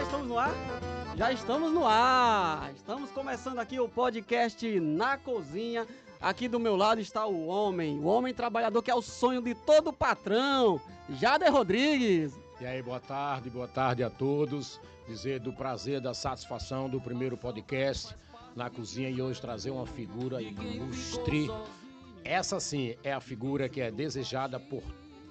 Estamos no ar? Já estamos no ar. Estamos começando aqui o podcast Na Cozinha. Aqui do meu lado está o homem trabalhador que é o sonho de todo patrão, Jader Rodrigues. E aí, boa tarde a todos. Dizer do prazer, da satisfação do primeiro podcast Na Cozinha e hoje trazer uma figura ilustre. Essa sim é a figura que é desejada por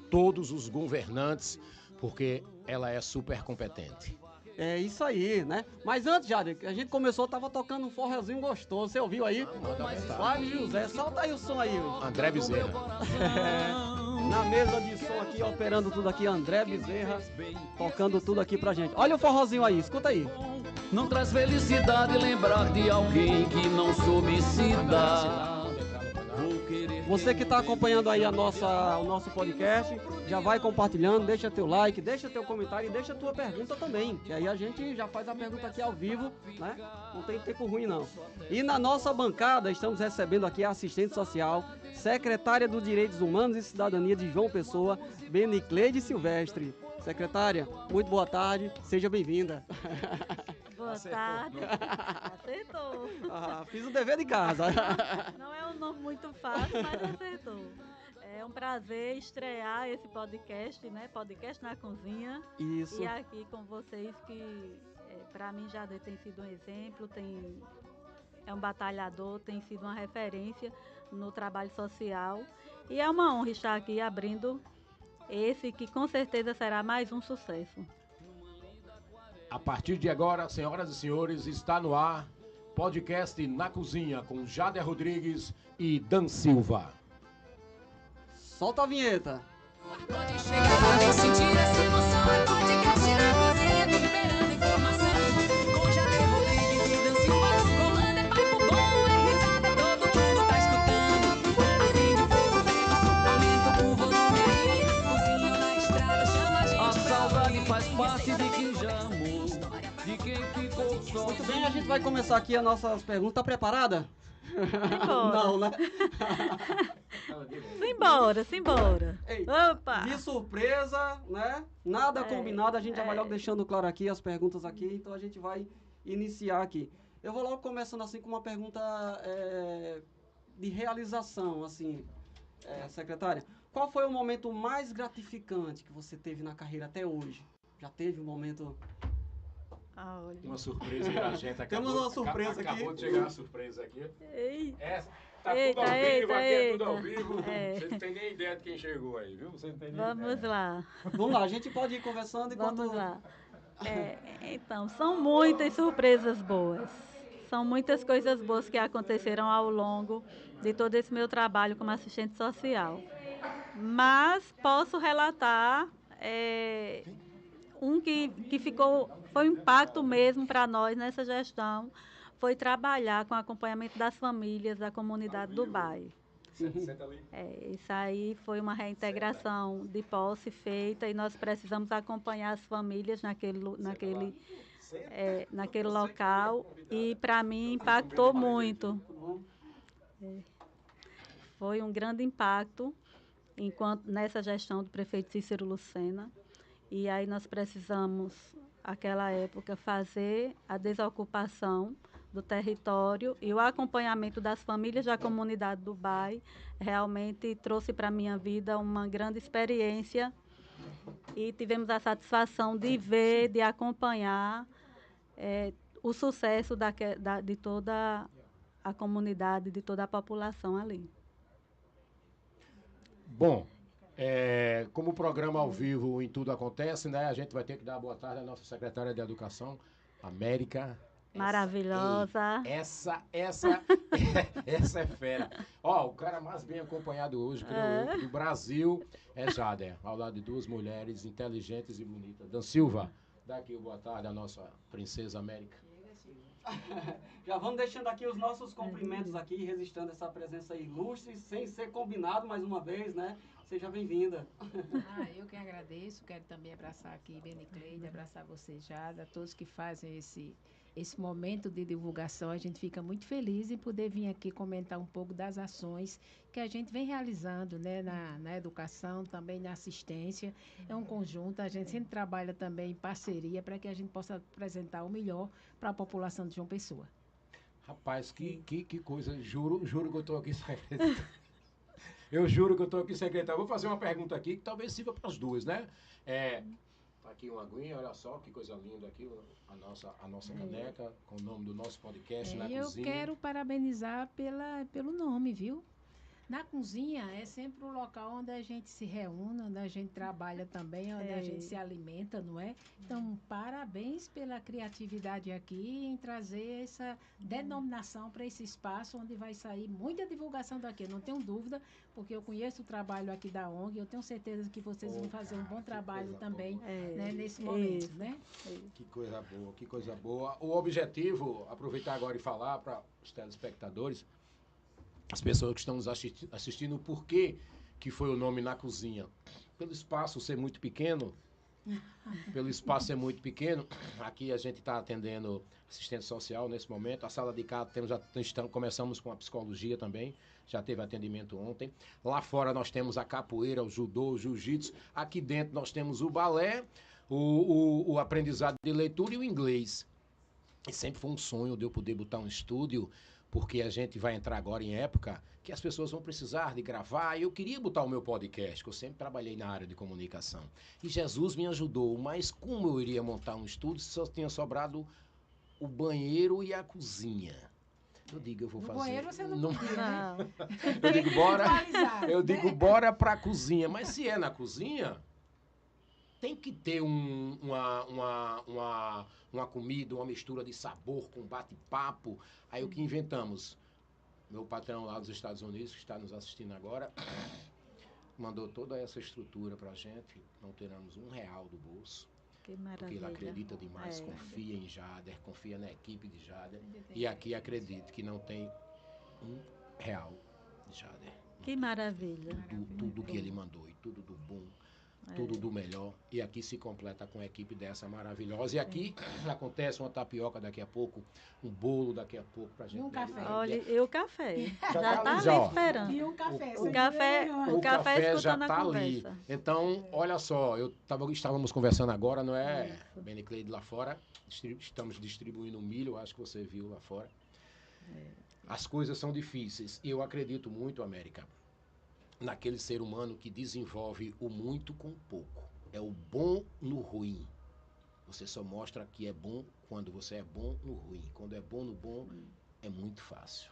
todos os governantes, porque ela é super competente. É isso aí, né? Mas antes, Jader, a gente começou, tava tocando um forrozinho gostoso. Você ouviu aí? Flávio José, solta aí o som aí. André Bezerra. Na mesa de som aqui, operando tudo aqui, André Bezerra, tocando tudo aqui pra gente. Olha o forrozinho aí, escuta aí. Não traz felicidade lembrar de alguém que não soube se dar. Você que está acompanhando aí o nosso podcast, já vai compartilhando, deixa teu like, deixa teu comentário e deixa tua pergunta também, que aí a gente já faz a pergunta aqui ao vivo, né? Não tem tempo ruim não. E na nossa bancada estamos recebendo aqui a assistente social, secretária dos Direitos Humanos e Cidadania de João Pessoa, Benicleide Silvestre. Secretária, muito boa tarde, seja bem-vinda. Boa tarde. Acertou. Fiz o dever de casa. Não é um nome muito fácil, mas acertou. É um prazer estrear esse podcast, né? Podcast na Cozinha. Isso. E aqui com vocês que, para mim, já tem sido um exemplo, é um batalhador, tem sido uma referência no trabalho social. E é uma honra estar aqui abrindo esse que com certeza será mais um sucesso. A partir de agora, senhoras e senhores, está no ar podcast Na Cozinha com Jader Rodrigues e Dan Silva. Solta a vinheta. Pode chegar, vem sentir essa emoção. É podcast Na Cozinha, liberando informação. Com Jader Rodrigues e Dan Silva. Rolando é papo bom, é risada, todo mundo tá escutando. Acende o fogo, pega o som, aumenta o volume aí. Cozinha na estrada, chama a gente. A saudade faz parte de quem já amou, de quem ficou só. Muito bem, a gente vai começar aqui as nossas perguntas. Tá preparada? Não, né? Simbora. Ei, Opa! de surpresa, né? Nada combinado, a gente já vai logo deixando claro aqui as perguntas aqui, então a gente vai iniciar aqui. Eu vou logo começando assim com uma pergunta de realização, assim, secretária. Qual foi o momento mais gratificante que você teve na carreira até hoje? Já teve um momento... Olha. Uma surpresa pra gente. Temos uma surpresa aqui. Acabou de chegar uma surpresa aqui. Ei. Tá Eita, tudo ao vivo, aqui é tudo ao eita. vivo. É. Você não tem nem ideia de quem chegou aí, viu? Você não tem nem Vamos ideia. lá. Vamos lá, a gente pode ir conversando enquanto... Vamos lá. Então, são muitas surpresas boas. São muitas coisas boas que aconteceram ao longo de todo esse meu trabalho como assistente social. Mas posso relatar um que foi um impacto mesmo para nós nessa gestão, foi trabalhar com acompanhamento das famílias da comunidade do bairro. Senta ali. Isso aí foi uma reintegração de posse feita e nós precisamos acompanhar as famílias naquele local e para mim impactou muito. Foi um grande impacto nessa gestão do prefeito Cícero Lucena. E aí nós precisamos, naquela época, fazer a desocupação do território e o acompanhamento das famílias da comunidade do bairro realmente trouxe para a minha vida uma grande experiência e tivemos a satisfação de ver, de acompanhar o sucesso de toda a comunidade, de toda a população ali. Bom, como o programa ao vivo em tudo acontece, né? A gente vai ter que dar boa tarde à nossa secretária de Educação, América. Maravilhosa. Essa é fera. Ó, o cara mais bem acompanhado hoje, creio eu, do Brasil é Jader, ao lado de duas mulheres inteligentes e bonitas. Dan Silva, dá aqui o boa tarde à nossa princesa América. Já vamos deixando aqui os nossos cumprimentos aqui, registrando essa presença ilustre, sem ser combinado mais uma vez, né? Seja bem-vinda. Eu que agradeço, quero também abraçar aqui Benicleide, abraçar você, Jada, todos que fazem esse momento de divulgação. A gente fica muito feliz em poder vir aqui comentar um pouco das ações que a gente vem realizando, né, na educação, também na assistência. É um conjunto, a gente sempre trabalha também em parceria para que a gente possa apresentar o melhor para a população de João Pessoa. Rapaz, que coisa. Juro que eu estou aqui secretário. Eu juro que eu estou aqui secretário. Vou fazer uma pergunta aqui que talvez sirva para as duas, né? Tá aqui uma aguinha, olha só que coisa linda aqui, a nossa caneca, com o nome do nosso podcast, Na Eu Cozinha. quero parabenizar pelo nome, viu? Na cozinha é sempre o local onde a gente se reúne, onde a gente trabalha também, onde a gente se alimenta, não é? Então, parabéns pela criatividade aqui em trazer essa denominação para esse espaço onde vai sair muita divulgação daqui. Eu não tenho dúvida, porque eu conheço o trabalho aqui da ONG, eu tenho certeza que vocês vão fazer um bom trabalho também, né, nesse momento, né? Que coisa boa, que coisa boa. O objetivo, aproveitar agora e falar para os telespectadores, as pessoas que estão nos assistindo, o porquê que foi o nome Na Cozinha. Pelo espaço ser muito pequeno, aqui a gente está atendendo assistente social nesse momento, a sala de casa começamos com a psicologia também, já teve atendimento ontem. Lá fora nós temos a capoeira, o judô, o jiu-jitsu. Aqui dentro nós temos o balé, o aprendizado de leitura e o inglês. E sempre foi um sonho de eu poder botar um estúdio, porque a gente vai entrar agora em época que as pessoas vão precisar de gravar, e eu queria botar o meu podcast, que eu sempre trabalhei na área de comunicação. E Jesus me ajudou, mas como eu iria montar um estúdio se só tinha sobrado o banheiro e a cozinha? Eu digo, eu vou fazer... No banheiro você não podia, né? Eu digo, bora pra cozinha. Mas se é na cozinha, tem que ter uma comida, uma mistura de sabor com bate-papo. Aí o que inventamos? Meu patrão lá dos Estados Unidos, que está nos assistindo agora, mandou toda essa estrutura pra gente. Não tiramos R$1 do bolso. Que maravilha. Porque ele acredita demais, confia em Jader, confia na equipe de Jader. E aqui acredito que não tem R$1 de Jader. Que maravilha. Tudo que ele mandou e tudo do bom. Tudo do melhor. E aqui se completa com a equipe dessa maravilhosa. E aqui acontece uma tapioca daqui a pouco, um bolo daqui a pouco pra gente. E um café. Olha, e o café? Já tá tá ali, já, ali ó. esperando. E um café. O café já escutando a tá ali. conversa. Então, olha só, estávamos conversando agora, não é, Benicleide, lá fora. Estamos distribuindo milho, acho que você viu lá fora. As coisas são difíceis. E eu acredito muito, América, naquele ser humano que desenvolve o muito com o pouco. É o bom no ruim. Você só mostra que é bom quando você é bom no ruim. Quando é bom no bom, é muito fácil.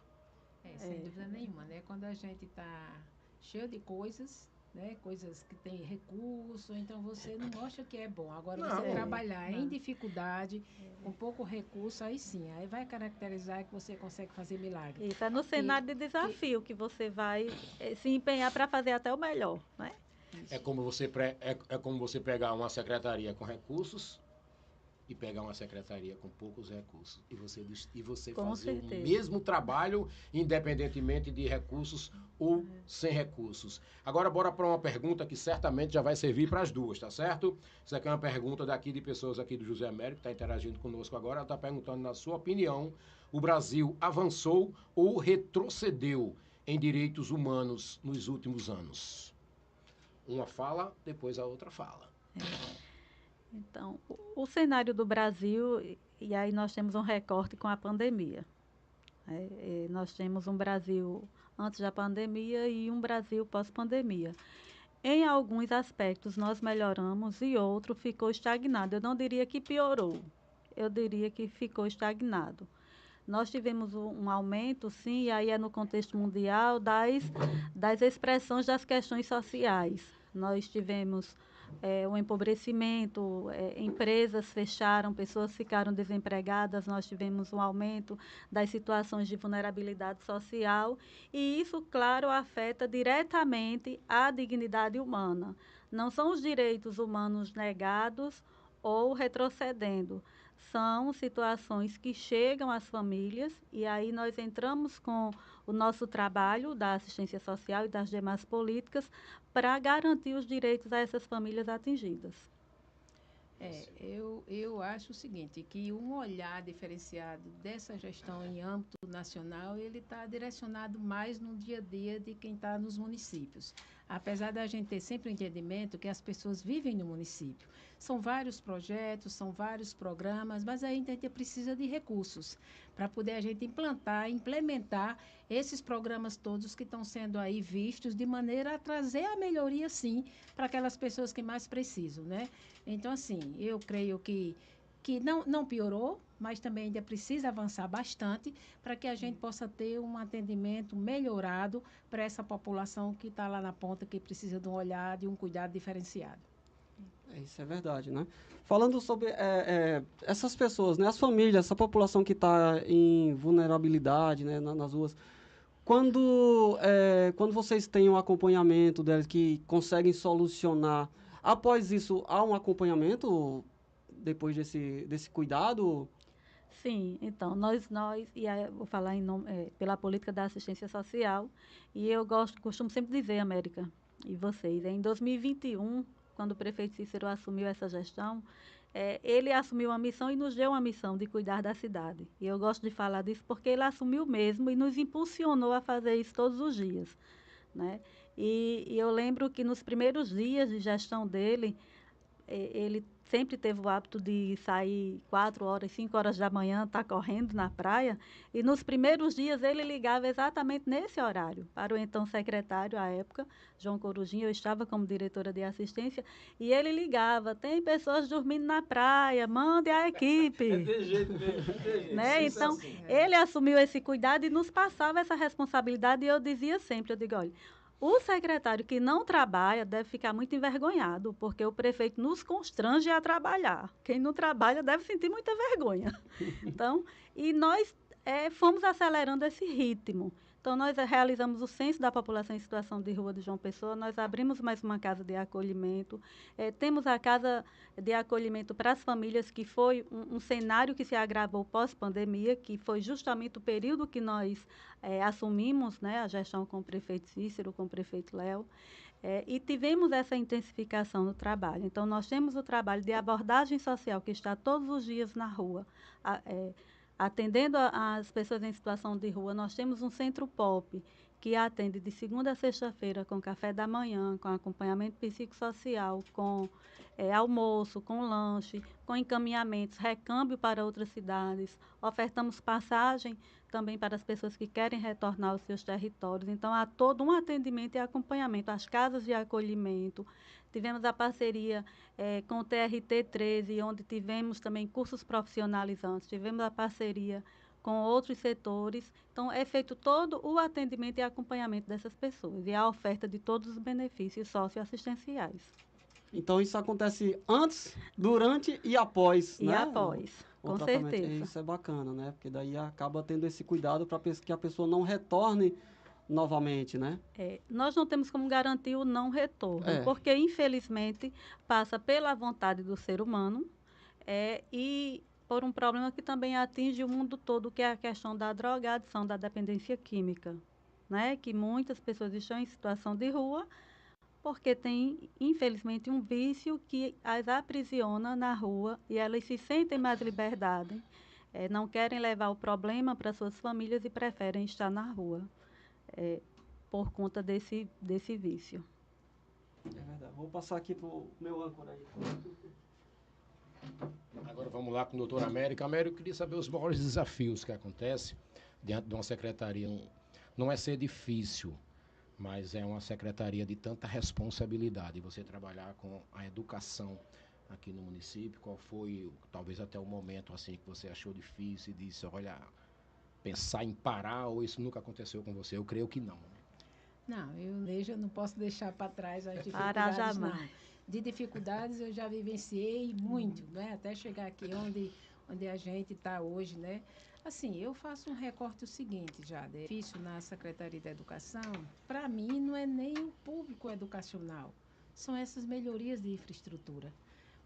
Sem dúvida nenhuma, né? Quando a gente está cheio de coisas, né? Coisas que tem recurso, então você não mostra que é bom. Agora, você trabalhar em dificuldade, com pouco recurso, aí sim, aí vai caracterizar que você consegue fazer milagre. Isso é no cenário de desafio que você vai se empenhar para fazer até o melhor, né? É como você pegar uma secretaria com recursos e pegar uma secretaria com poucos recursos. E você Com fazer certeza. o mesmo trabalho, independentemente de recursos ou sem recursos. Agora, bora para uma pergunta que certamente já vai servir para as duas, tá certo? Isso aqui é uma pergunta daqui de pessoas aqui do José Américo, que está interagindo conosco agora. Ela está perguntando, na sua opinião, o Brasil avançou ou retrocedeu em direitos humanos nos últimos anos? Uma fala, depois a outra fala. Então, o cenário do Brasil, e aí nós temos um recorte com a pandemia. Nós temos um Brasil antes da pandemia e um Brasil pós-pandemia. Em alguns aspectos nós melhoramos e outro ficou estagnado. Eu não diria que piorou, eu diria que ficou estagnado. Nós tivemos um aumento, sim, e aí é no contexto mundial, das expressões das questões sociais. Nós tivemos um empobrecimento, empresas fecharam, pessoas ficaram desempregadas, nós tivemos um aumento das situações de vulnerabilidade social, e isso, claro, afeta diretamente a dignidade humana. Não são os direitos humanos negados ou retrocedendo. São situações que chegam às famílias e aí nós entramos com o nosso trabalho da assistência social e das demais políticas para garantir os direitos a essas famílias atingidas. Eu acho o seguinte, que um olhar diferenciado dessa gestão em âmbito nacional, ele está direcionado mais no dia a dia de quem está nos municípios. Apesar da gente ter sempre o entendimento que as pessoas vivem no município. São vários projetos, são vários programas, mas aí a gente precisa de recursos para poder a gente implementar esses programas todos que estão sendo aí vistos de maneira a trazer a melhoria, sim, para aquelas pessoas que mais precisam, né? Então, assim, eu creio que não piorou, mas também ainda precisa avançar bastante para que a gente possa ter um atendimento melhorado para essa população que está lá na ponta, que precisa de um olhar, de um cuidado diferenciado. Isso é verdade, né? Falando sobre essas pessoas, né? As famílias, essa população que está em vulnerabilidade, né? Nas ruas, quando vocês têm um acompanhamento delas que conseguem solucionar, após isso, há um acompanhamento depois desse cuidado? Sim, então, e aí eu vou falar pela política da assistência social, e costumo sempre dizer, América, e vocês, em 2021, quando o prefeito Cícero assumiu essa gestão, ele assumiu uma missão e nos deu uma missão de cuidar da cidade. E eu gosto de falar disso porque ele assumiu mesmo e nos impulsionou a fazer isso todos os dias, né? E eu lembro que nos primeiros dias de gestão dele, ele sempre teve o hábito de sair 4 horas, 5 horas da manhã, estar correndo na praia. E nos primeiros dias ele ligava exatamente nesse horário para o então secretário à época, João Corujinha. Eu estava como diretora de assistência e ele ligava: tem pessoas dormindo na praia, mande a equipe. De jeito mesmo. Né? Então, ele assumiu esse cuidado e nos passava essa responsabilidade. E eu dizia sempre, eu digo, olha, o secretário que não trabalha deve ficar muito envergonhado, porque o prefeito nos constrange a trabalhar. Quem não trabalha deve sentir muita vergonha. Então, e nós fomos acelerando esse ritmo. Então, nós realizamos o censo da população em situação de rua de João Pessoa, nós abrimos mais uma casa de acolhimento, temos a casa de acolhimento para as famílias, que foi um cenário que se agravou pós-pandemia, que foi justamente o período que nós assumimos, né, a gestão com o prefeito Cícero, com o prefeito Léo, e tivemos essa intensificação no trabalho. Então, nós temos o trabalho de abordagem social, que está todos os dias na rua, atendendo as pessoas em situação de rua. Nós temos um centro POP, que atende de segunda a sexta-feira com café da manhã, com acompanhamento psicossocial, com almoço, com lanche, com encaminhamentos, recâmbio para outras cidades. Ofertamos passagem também para as pessoas que querem retornar aos seus territórios. Então, há todo um atendimento e acompanhamento, as casas de acolhimento. Tivemos a parceria com o TRT 13, onde tivemos também cursos profissionalizantes. Tivemos a parceria com outros setores. Então, é feito todo o atendimento e acompanhamento dessas pessoas e a oferta de todos os benefícios socioassistenciais. Então, isso acontece antes, durante e após, E né? após, O com tratamento. certeza. Isso é bacana, né? Porque daí acaba tendo esse cuidado para que a pessoa não retorne novamente, né? Nós não temos como garantir o não retorno, É. porque, infelizmente, passa pela vontade do ser humano e por um problema que também atinge o mundo todo, que é a questão da drogadição, da dependência química, né? Que muitas pessoas estão em situação de rua porque tem, infelizmente, um vício que as aprisiona na rua e elas se sentem mais liberdade, não querem levar o problema para suas famílias e preferem estar na rua, por conta desse vício. É verdade. Vou passar aqui para o meu âncora aí. Agora vamos lá com o doutor América. América, eu queria saber os maiores desafios que acontecem diante de uma secretaria. Não é ser difícil, mas é uma secretaria de tanta responsabilidade. Você trabalhar com a educação aqui no município, qual foi, talvez até o momento assim que você achou difícil e disse, olha, pensar em parar, ou isso nunca aconteceu com você? Eu creio que não. Não, eu não posso deixar para trás as Parar dificuldades, não. jamais. De dificuldades eu já vivenciei muito, né? Até chegar aqui onde a gente está hoje, né? Assim, eu faço um recorte o seguinte, já, difícil na Secretaria da Educação, para mim não é nem o público educacional, são essas melhorias de infraestrutura.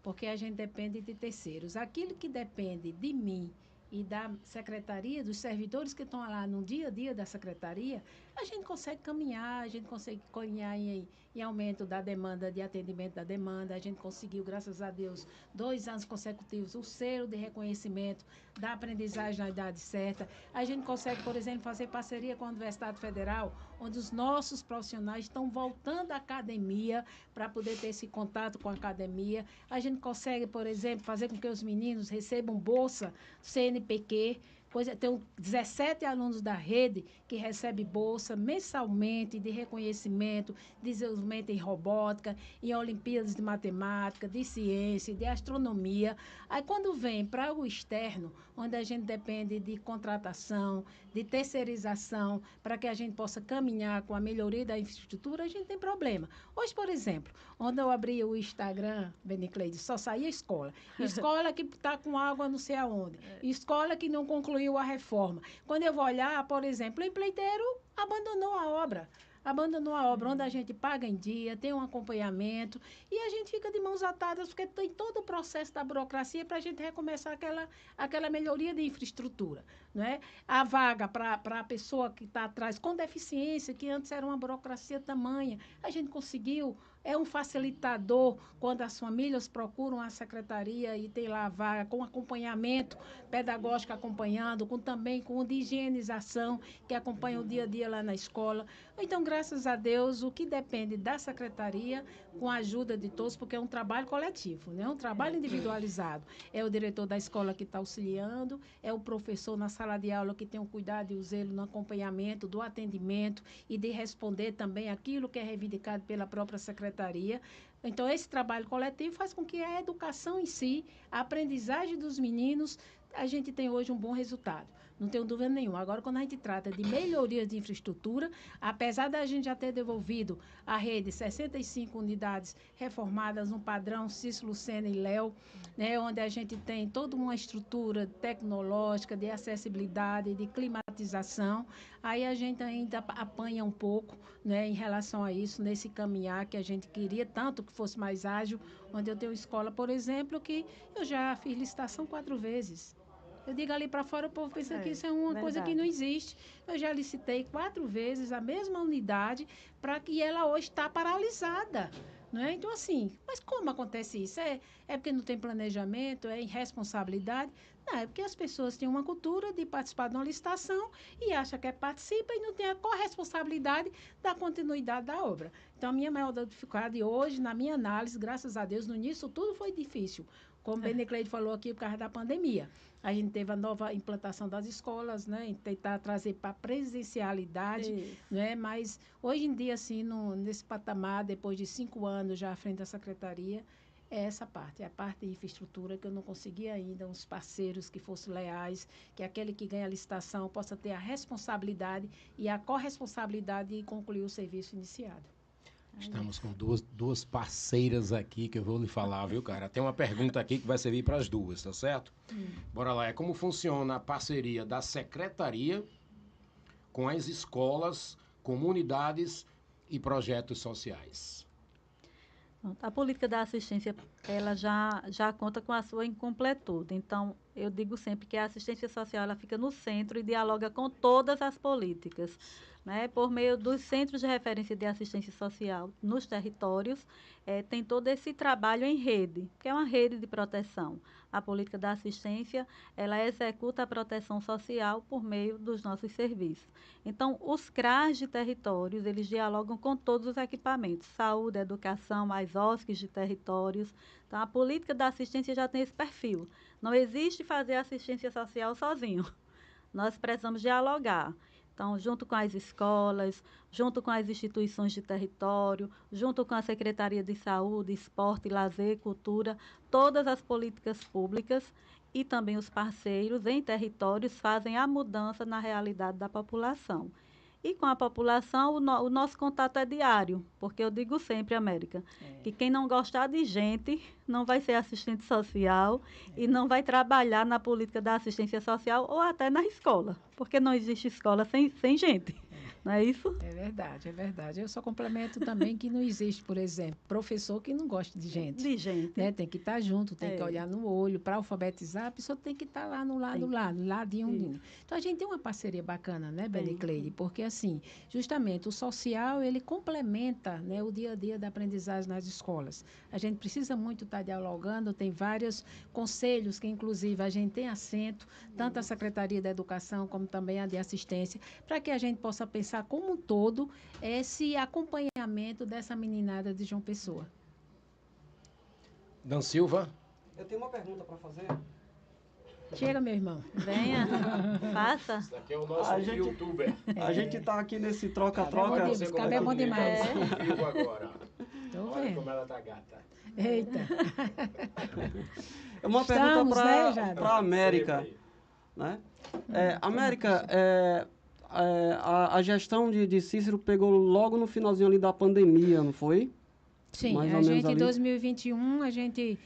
porque a gente depende de terceiros. Aquilo que depende de mim e da secretaria, dos servidores que estão lá no dia a dia da secretaria, a gente consegue caminhar, a gente consegue caminhar em aumento da demanda, de atendimento da demanda. A gente conseguiu, graças a Deus, 2 anos consecutivos, o selo de reconhecimento da aprendizagem na idade certa. A gente consegue, por exemplo, fazer parceria com a Universidade Federal, onde os nossos profissionais estão voltando à academia para poder ter esse contato com a academia. A gente consegue, por exemplo, fazer com que os meninos recebam bolsa CNPq. Tem 17 alunos da rede que recebem bolsa mensalmente de reconhecimento, de desenvolvimento em robótica, em Olimpíadas de Matemática, de Ciência, de Astronomia. Aí, quando vem para o externo, onde a gente depende de contratação, de terceirização, para que a gente possa caminhar com a melhoria da infraestrutura, a gente tem problema. Hoje, por exemplo, onde eu abri o Instagram, Benicleide, só saía escola. Escola que está com água não sei aonde. Escola que não concluiu a reforma. Quando eu vou olhar, por exemplo, o empreiteiro abandonou a obra. Onde a gente paga em dia, tem um acompanhamento e a gente fica de mãos atadas porque tem todo o processo da burocracia para a gente recomeçar aquela melhoria de infraestrutura, não é? A vaga para a pessoa que está atrás com deficiência, que antes era uma burocracia tamanha, a gente conseguiu. É um facilitador quando as famílias procuram a secretaria e tem lá a vaga com acompanhamento pedagógico acompanhando, também com o de higienização que acompanha o dia a dia lá na escola. Então, graças a Deus, o que depende da secretaria, com a ajuda de todos, porque é um trabalho coletivo, não é um trabalho individualizado. É o diretor da escola que está auxiliando, é o professor na sala de aula que tem o cuidado e o zelo no acompanhamento, do atendimento e de responder também aquilo que é reivindicado pela própria secretaria. Então, esse trabalho coletivo faz com que a educação em si, a aprendizagem dos meninos, a gente tem hoje um bom resultado. Não tenho dúvida nenhuma. Agora, quando a gente trata de melhorias de infraestrutura, apesar da gente já ter devolvido à rede 65 unidades reformadas no padrão Cícero Lucena e Léo, né, onde a gente tem toda uma estrutura tecnológica de acessibilidade, de climatização, aí a gente ainda apanha um pouco, né, em relação a isso, nesse caminhar que a gente queria tanto que fosse mais ágil, onde eu tenho escola, por exemplo, que eu já fiz licitação 4 vezes. Eu digo ali para fora, o povo pensa que isso é uma coisa que não existe. Eu já licitei 4 vezes a mesma unidade para que ela hoje está paralisada. Não é? Então, assim, mas como acontece isso? É porque não tem planejamento? É irresponsabilidade? Não, é porque as pessoas têm uma cultura de participar de uma licitação e acham que participa e não tem a corresponsabilidade da continuidade da obra. Então, a minha maior dificuldade hoje, na minha análise, graças a Deus, no início tudo foi difícil. Como o Benicleide falou aqui, por causa da pandemia. A gente teve a nova implantação das escolas, né? E tentar trazer para a presencialidade, né? Mas hoje em dia, assim, nesse patamar, depois de 5 anos já à frente da secretaria, é essa parte, é a parte de infraestrutura que eu não consegui ainda, uns parceiros que fossem leais, que aquele que ganha a licitação possa ter a responsabilidade e a corresponsabilidade de concluir o serviço iniciado. Estamos com duas parceiras aqui que eu vou lhe falar, viu, cara? Tem uma pergunta aqui que vai servir para as duas, tá certo? Bora lá. É como funciona a parceria da secretaria com as escolas, comunidades e projetos sociais? A política da assistência, ela já conta com a sua incompletude. Então, eu digo sempre que a assistência social ela fica no centro e dialoga com todas as políticas, né? Por meio dos centros de referência de assistência social nos territórios, tem todo esse trabalho em rede, que é uma rede de proteção. A política da assistência, ela executa a proteção social por meio dos nossos serviços. Então, os CRAs de territórios, eles dialogam com todos os equipamentos, saúde, educação, as OSCs de territórios. Então, a política da assistência já tem esse perfil. Não existe fazer assistência social sozinho. Nós precisamos dialogar. Então, junto com as escolas, junto com as instituições de território, junto com a Secretaria de Saúde, Esporte, Lazer, Cultura, todas as políticas públicas e também os parceiros em territórios fazem a mudança na realidade da população. E com a população, o nosso contato é diário, porque eu digo sempre, América, que quem não gostar de gente não vai ser assistente social e não vai trabalhar na política da assistência social ou até na escola, porque não existe escola sem gente. Não é isso? É verdade, é verdade. Eu só complemento também que não existe, por exemplo, professor que não gosta de gente. De gente. Né? Tem que estar junto, tem que É. olhar no olho. Para alfabetizar, a pessoa tem que estar lá no lado, ladinho. Isso. Então, a gente tem uma parceria bacana, né, Tem. Benicleide? Porque, assim, justamente, o social, ele complementa, né, o dia a dia da aprendizagem nas escolas. A gente precisa muito estar dialogando, tem vários conselhos que, inclusive, a gente tem assento, tanto a Secretaria da Educação como também a de Assistência, para que a gente possa pensar como um todo esse acompanhamento dessa meninada de João Pessoa. Dan Silva. Eu tenho uma pergunta para fazer. Chega, meu irmão. Venha, faça. Esse daqui é o nosso A gente- youtuber. A gente tá aqui nesse troca-troca. Cabelo de- Você como cabelo é bom que demais. fica ao vivo agora. Tô Olha vendo. como ela tá gata. Eita. É uma Estamos, pergunta né, Jada? para a América. Sempre. Né? América, a gestão de Cícero pegou logo no finalzinho ali da pandemia, não foi? Sim, Mais ou a menos gente, em ali. 2021, a gente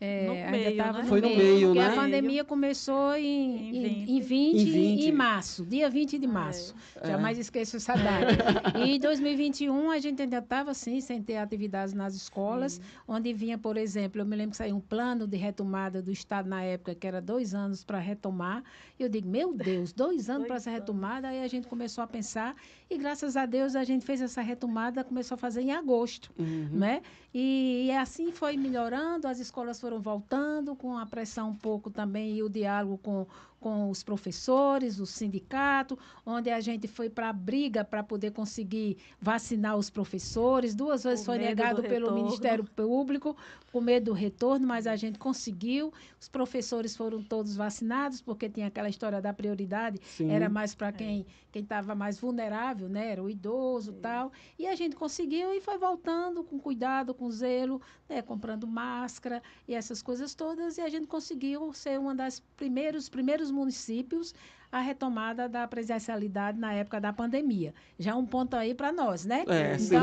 No ainda meio, estava né? Foi no meio, porque né? a pandemia começou em 20 Em 20. em março, dia 20 de março. Jamais esqueço essa data. E em 2021, a gente ainda estava, assim, sem ter atividades nas escolas, onde vinha, por exemplo, eu me lembro que saiu um plano de retomada do Estado na época, que era 2 anos para retomar. E eu digo, meu Deus, 2 anos para essa retomada. Aí a gente começou a pensar, e graças a Deus a gente fez essa retomada, começou a fazer em agosto, né? E assim foi melhorando, as escolas foram voltando, com a pressão um pouco também e o diálogo com os professores, o sindicato, onde a gente foi para a briga para poder conseguir vacinar os professores. 2 vezes Com foi medo negado do pelo retorno. Ministério Público, com medo do retorno, mas a gente conseguiu. Os professores foram todos vacinados, porque tinha aquela história da prioridade, Sim. era mais para quem estava mais vulnerável, né? Era o idoso e tal. E a gente conseguiu e foi voltando com cuidado, com zelo, né? Comprando máscara e essas coisas todas. E a gente conseguiu ser uma das primeiros municípios a retomada da presencialidade na época da pandemia. Já um ponto aí para nós, né?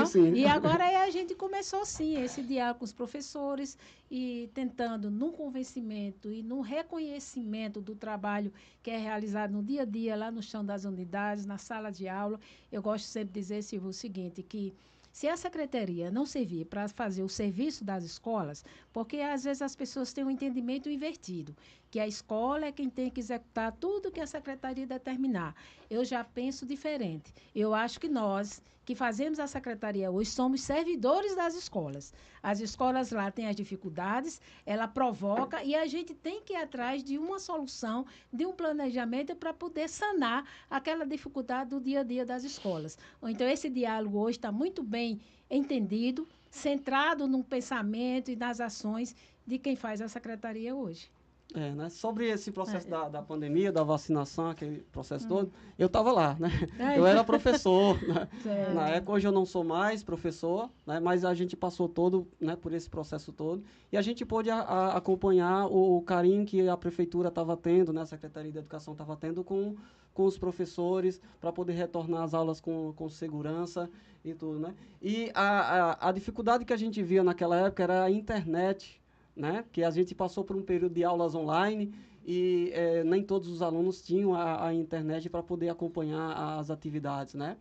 Sim. E agora a gente começou, sim, esse diálogo com os professores e tentando, num convencimento e num reconhecimento do trabalho que é realizado no dia a dia, lá no chão das unidades, na sala de aula. Eu gosto sempre de dizer, Silvio, o seguinte, que se a secretaria não servir para fazer o serviço das escolas, porque às vezes as pessoas têm um entendimento invertido, que a escola é quem tem que executar tudo que a secretaria determinar. Eu já penso diferente. Eu acho que nós, que fazemos a secretaria hoje, somos servidores das escolas. As escolas lá têm as dificuldades, ela provoca e a gente tem que ir atrás de uma solução, de um planejamento para poder sanar aquela dificuldade do dia a dia das escolas. Então, esse diálogo hoje está muito bem entendido, centrado no pensamento e nas ações de quem faz a secretaria hoje. Né? Sobre esse processo da pandemia, da vacinação, aquele processo todo, eu estava lá, né? Eu era professor, né? Na época. Hoje eu não sou mais professor, né? Mas a gente passou todo, né, por esse processo todo e a gente pôde acompanhar o carinho que a prefeitura estava tendo, né? A Secretaria de Educação estava tendo com os professores para poder retornar às aulas com segurança e tudo, né? E a dificuldade que a gente via naquela época era a internet, né? Que a gente passou por um período de aulas online e nem todos os alunos tinham a internet para poder acompanhar as atividades, né?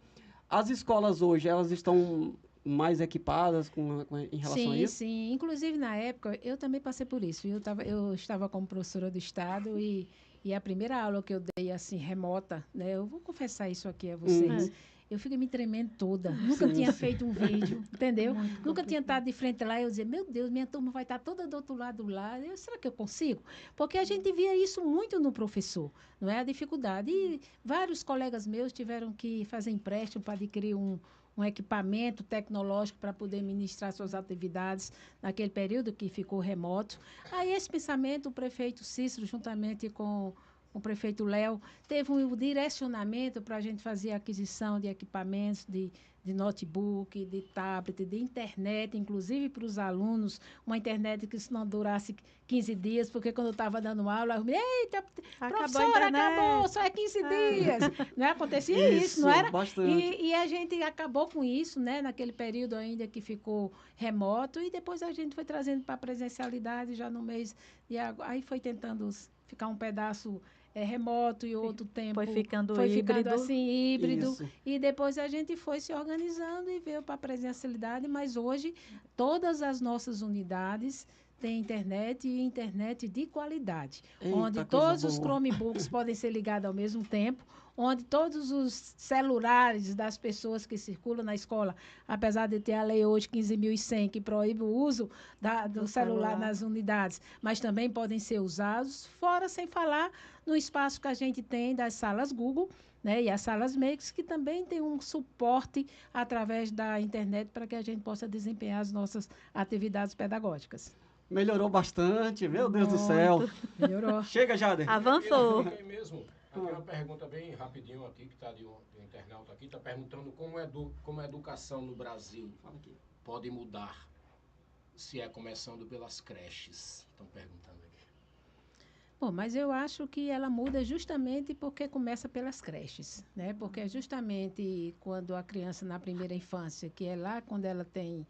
As escolas hoje, elas estão mais equipadas em relação a isso? Sim. Inclusive, na época, eu também passei por isso. Eu estava como professora do Estado e a primeira aula que eu dei, assim, remota, né? Eu vou confessar isso aqui a vocês. Eu fiquei me tremendo toda. Nunca tinha feito um vídeo, entendeu? Nunca tinha estado de frente lá e eu dizia, meu Deus, minha turma vai estar toda do outro lado lá. Será que eu consigo? Porque a gente via isso muito no professor, não é? A dificuldade. E vários colegas meus tiveram que fazer empréstimo para adquirir um equipamento tecnológico para poder ministrar suas atividades naquele período que ficou remoto. Aí esse pensamento, o prefeito Cícero, juntamente com o prefeito Léo, teve um direcionamento para a gente fazer a aquisição de equipamentos, de notebook, de tablet, de internet, inclusive para os alunos, uma internet que se não durasse 15 dias, porque quando eu estava dando aula, eu me eita, professora, acabou, só é 15 dias. Não é? Acontecia isso, não era? Bastante. E a gente acabou com isso, né? Naquele período ainda que ficou remoto, e depois a gente foi trazendo para a presencialidade já no mês de agosto, aí foi tentando ficar um pedaço remoto e outro tempo Foi ficando foi ficando híbrido. assim, híbrido. Isso. E depois a gente foi se organizando e veio para a presencialidade, mas hoje todas as nossas unidades têm internet e internet de qualidade, Eita, onde coisa todos os boa. Chromebooks podem ser ligados ao mesmo tempo, onde todos os celulares das pessoas que circulam na escola, apesar de ter a lei hoje 15.100 que proíbe o uso do celular nas unidades, mas também podem ser usados, fora sem falar no espaço que a gente tem das salas Google, né, e as salas Makes, que também tem um suporte através da internet para que a gente possa desempenhar as nossas atividades pedagógicas. Melhorou bastante, meu Deus do céu. Melhorou. Chega, Jader. Avançou. Aqui mesmo, aqui uma pergunta bem rapidinho aqui, que está de um internauta aqui, está perguntando como a educação no Brasil pode mudar, se é começando pelas creches. Estão perguntando aqui. Bom, mas eu acho que ela muda justamente porque começa pelas creches, né? Porque é justamente quando a criança na primeira infância, que é lá quando ela tem,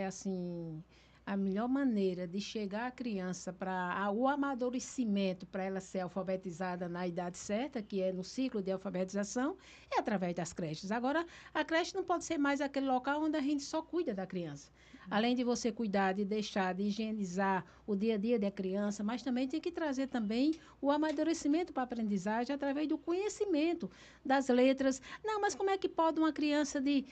assim, a melhor maneira de chegar a criança para o amadurecimento, para ela ser alfabetizada na idade certa, que é no ciclo de alfabetização, é através das creches. Agora, a creche não pode ser mais aquele local onde a gente só cuida da criança. Além de você cuidar de deixar, de higienizar o dia a dia da criança, mas também tem que trazer também o amadurecimento para a aprendizagem através do conhecimento das letras. Não, mas como é que pode uma criança de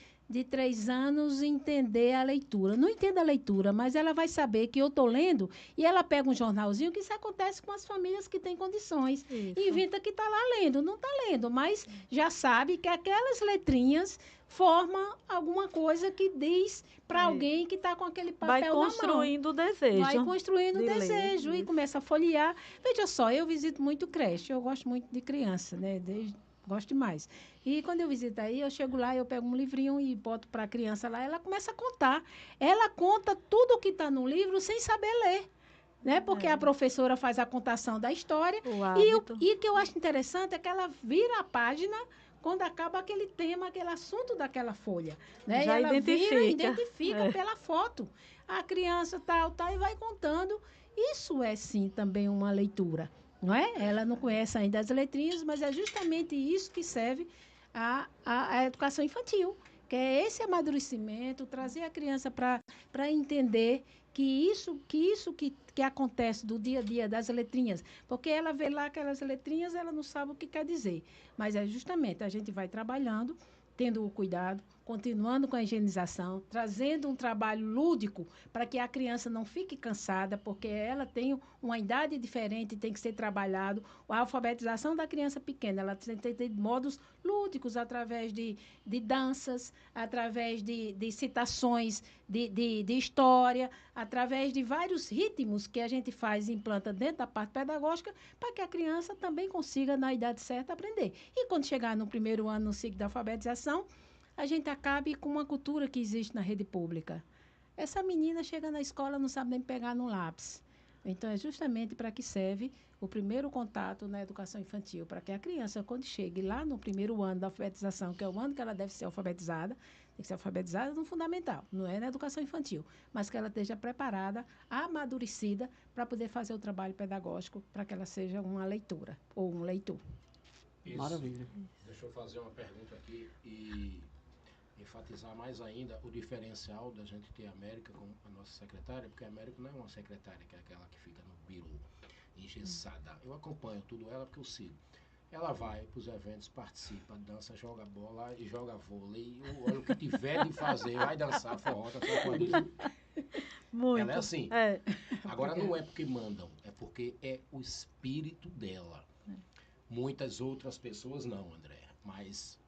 3 anos entender a leitura? Não entende a leitura, mas ela vai saber que eu estou lendo e ela pega um jornalzinho, que isso acontece com as famílias que têm condições. Isso. E inventa que está lá lendo. Não está lendo, mas já sabe que aquelas letrinhas formam alguma coisa que diz para alguém que está com aquele Vai papel na mão. construindo o desejo. Vai construindo o de ler, desejo e isso. começa a folhear. Veja só, eu visito muito creche, eu gosto muito de criança, né? Gosto demais. E quando eu visito aí, eu chego lá, eu pego um livrinho e boto para a criança lá, ela começa a contar. Ela conta tudo o que está no livro sem saber ler. Né? Porque a professora faz a contação da história. O hábito. E o que eu acho interessante é que ela vira a página quando acaba aquele tema, aquele assunto daquela folha. Né? Já e ela identifica. identifica pela foto. A criança tal, e vai contando. Isso é, sim, também uma leitura. Não é? Ela não conhece ainda as letrinhas, mas é justamente isso que serve a educação infantil, que é esse amadurecimento, trazer a criança para entender que isso que acontece do dia a dia das letrinhas, porque ela vê lá aquelas letrinhas, ela não sabe o que quer dizer, mas é justamente a gente vai trabalhando, tendo o cuidado, continuando com a higienização, trazendo um trabalho lúdico para que a criança não fique cansada, porque ela tem uma idade diferente, tem que ser trabalhado. A alfabetização da criança pequena, ela tem que ter modos lúdicos, através de danças, através de citações de história, através de vários ritmos que a gente faz e implanta dentro da parte pedagógica, para que a criança também consiga, na idade certa, aprender. E quando chegar no primeiro ano, no ciclo da alfabetização, a gente acabe com uma cultura que existe na rede pública. Essa menina chega na escola, não sabe nem pegar no lápis. Então, é justamente para que serve o primeiro contato na educação infantil, para que a criança, quando chegue lá no primeiro ano da alfabetização, que é o ano que ela deve ser alfabetizada, tem que ser alfabetizada no fundamental, não é na educação infantil, mas que ela esteja preparada, amadurecida, para poder fazer o trabalho pedagógico, para que ela seja uma leitora ou um leitor. Isso. Maravilha. Deixa eu fazer uma pergunta aqui e enfatizar mais ainda o diferencial da gente ter a América como a nossa secretária, porque a América não é uma secretária que é aquela que fica no biro engessada. Eu acompanho tudo ela porque eu sigo. Ela vai para os eventos, participa, dança, joga bola e joga vôlei. Olha o que tiver de fazer, vai dançar forró, tá Muito. Ela é assim. É. Agora não é porque mandam, é porque é o espírito dela. Muitas outras pessoas não, André, mas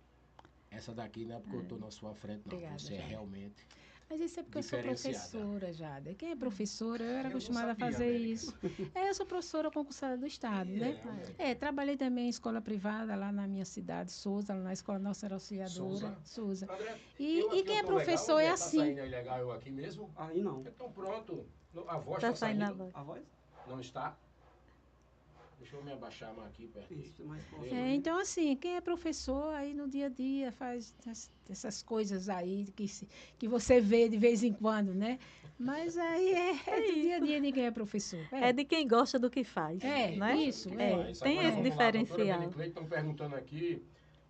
essa daqui não é porque eu estou na sua frente, não. Obrigada, Você é Jade. realmente Mas isso é porque eu sou diferenciada. professora, Jada. Quem é professora, eu era Eu não acostumada a sabia, fazer América. isso. Eu sou professora concursada do Estado, né? Trabalhei também em escola privada lá na minha cidade, Souza, lá na Escola Nossa Senhora Auxiliadora. Souza. André, E eu aqui quem eu é tô legal, professor André, é tá assim. saindo aí legal eu aqui mesmo? Aí não. Então pronto. A voz Tá está saindo a saindo. voz. A voz? Não está? Deixa eu me abaixar mais aqui perto. Isso, mais próximo. Então, assim, quem é professor aí no dia a dia faz essas coisas aí que você vê de vez em quando, né? Mas aí é do dia a dia de quem é professor. É de quem gosta do que faz. né? Isso. Tem esse diferencial. Estão perguntando aqui,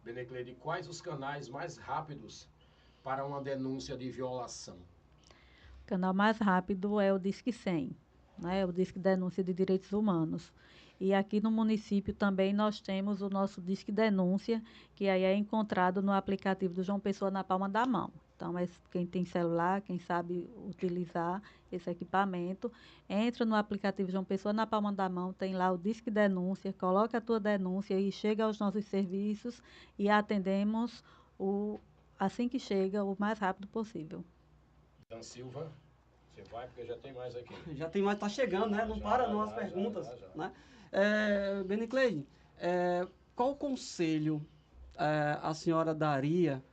Benecleide, quais os canais mais rápidos para uma denúncia de violação? O canal mais rápido é o Disque 100, né? O Disque Denúncia de Direitos Humanos. E aqui no município também nós temos o nosso Disque Denúncia, que aí é encontrado no aplicativo do João Pessoa na palma da mão. Então, quem tem celular, quem sabe utilizar esse equipamento, entra no aplicativo João Pessoa na palma da mão, tem lá o Disque Denúncia, coloca a tua denúncia e chega aos nossos serviços e atendemos assim que chega, o mais rápido possível. Dan Silva, você vai porque já tem mais aqui. Já tem mais, tá chegando, né? Não para não as perguntas, né? Benecleide, qual o conselho a senhora daria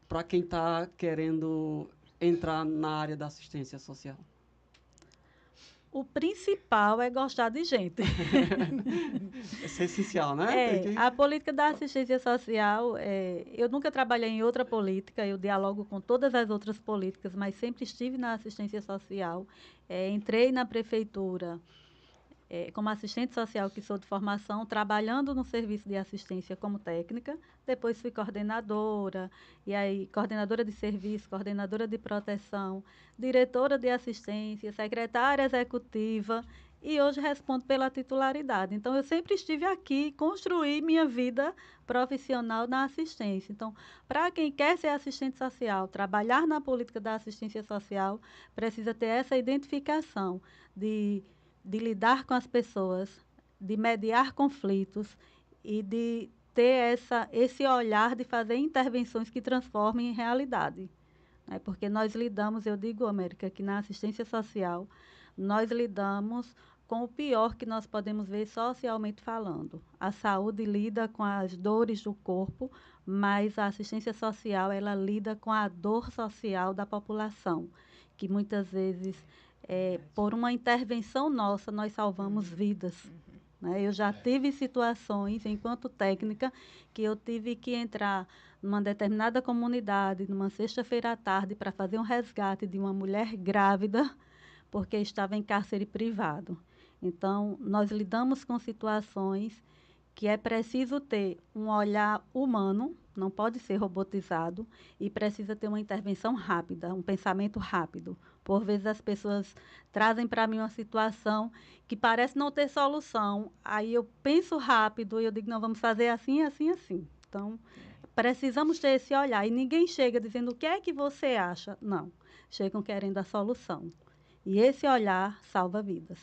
para quem está querendo entrar na área da assistência social? O principal é gostar de gente. Isso é essencial, né? A política da assistência social, eu nunca trabalhei em outra política, eu dialogo com todas as outras políticas, mas sempre estive na assistência social. Entrei na prefeitura como assistente social, que sou de formação, trabalhando no serviço de assistência como técnica. Depois fui coordenadora, e aí coordenadora de serviço, coordenadora de proteção, diretora de assistência, secretária executiva, e hoje respondo pela titularidade. Então, eu sempre estive aqui, construí minha vida profissional na assistência. Então, para quem quer ser assistente social, trabalhar na política da assistência social, precisa ter essa identificação de lidar com as pessoas, de mediar conflitos e de ter esse olhar de fazer intervenções que transformem em realidade. Né? Porque nós lidamos, eu digo, América, que na assistência social, nós lidamos com o pior que nós podemos ver socialmente falando. A saúde lida com as dores do corpo, mas a assistência social, ela lida com a dor social da população, que muitas vezes por uma intervenção nossa, nós salvamos vidas. Né? Eu já tive situações, enquanto técnica, que eu tive que entrar numa determinada comunidade, numa sexta-feira à tarde, para fazer um resgate de uma mulher grávida, porque estava em cárcere privado. Então, nós lidamos com situações que é preciso ter um olhar humano, não pode ser robotizado, e precisa ter uma intervenção rápida, um pensamento rápido. Por vezes as pessoas trazem para mim uma situação que parece não ter solução. Aí eu penso rápido e eu digo, não, vamos fazer assim, assim, assim. Então, precisamos ter esse olhar. E ninguém chega dizendo, o que é que você acha? Não, chegam querendo a solução. E esse olhar salva vidas.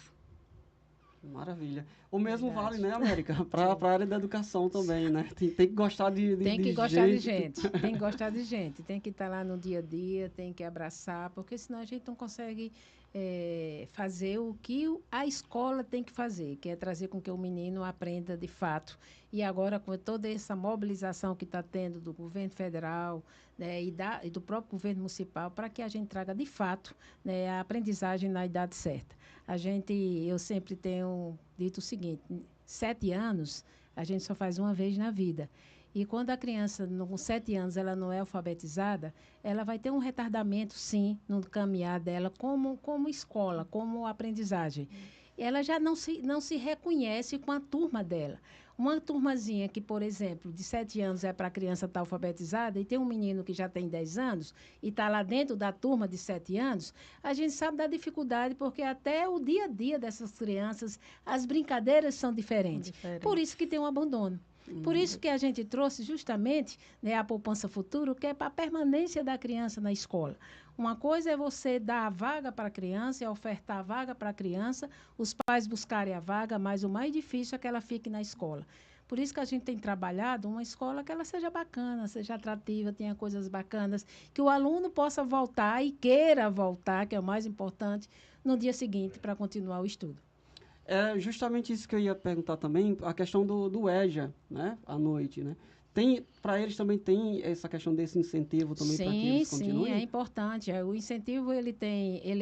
Maravilha. O mesmo vale, né, América? Para a área da educação também, né? Tem que gostar de Tem que gostar de gente. Tem que gostar de gente. Tem que estar lá no dia a dia, tem que abraçar, porque senão a gente não consegue fazer o que a escola tem que fazer, que é trazer com que o menino aprenda de fato. E agora, com toda essa mobilização que está tendo do governo federal, né, e do próprio governo municipal, para que a gente traga de fato, né, a aprendizagem na idade certa. Eu sempre tenho dito o seguinte, 7 anos, a gente só faz uma vez na vida. E quando a criança, com 7 anos, ela não é alfabetizada, ela vai ter um retardamento, sim, no caminhar dela, como escola, como aprendizagem. Ela já não se reconhece com a turma dela. Uma turmazinha que, por exemplo, de 7 anos é para a criança estar alfabetizada, e tem um menino que já tem 10 anos e está lá dentro da turma de 7 anos, a gente sabe da dificuldade, porque até o dia a dia dessas crianças, as brincadeiras são diferentes. Por isso que tem um abandono. Por isso que a gente trouxe justamente, né, a poupança futuro, que é para a permanência da criança na escola. Uma coisa é você dar a vaga para a criança, é ofertar a vaga para a criança, os pais buscarem a vaga, mas o mais difícil é que ela fique na escola. Por isso que a gente tem trabalhado uma escola que ela seja bacana, seja atrativa, tenha coisas bacanas, que o aluno possa voltar e queira voltar, que é o mais importante, no dia seguinte para continuar o estudo. É justamente isso que eu ia perguntar também, a questão do EJA, né, à noite, né? Para eles também tem essa questão desse incentivo também para que eles continuem? Sim, é importante. O incentivo ele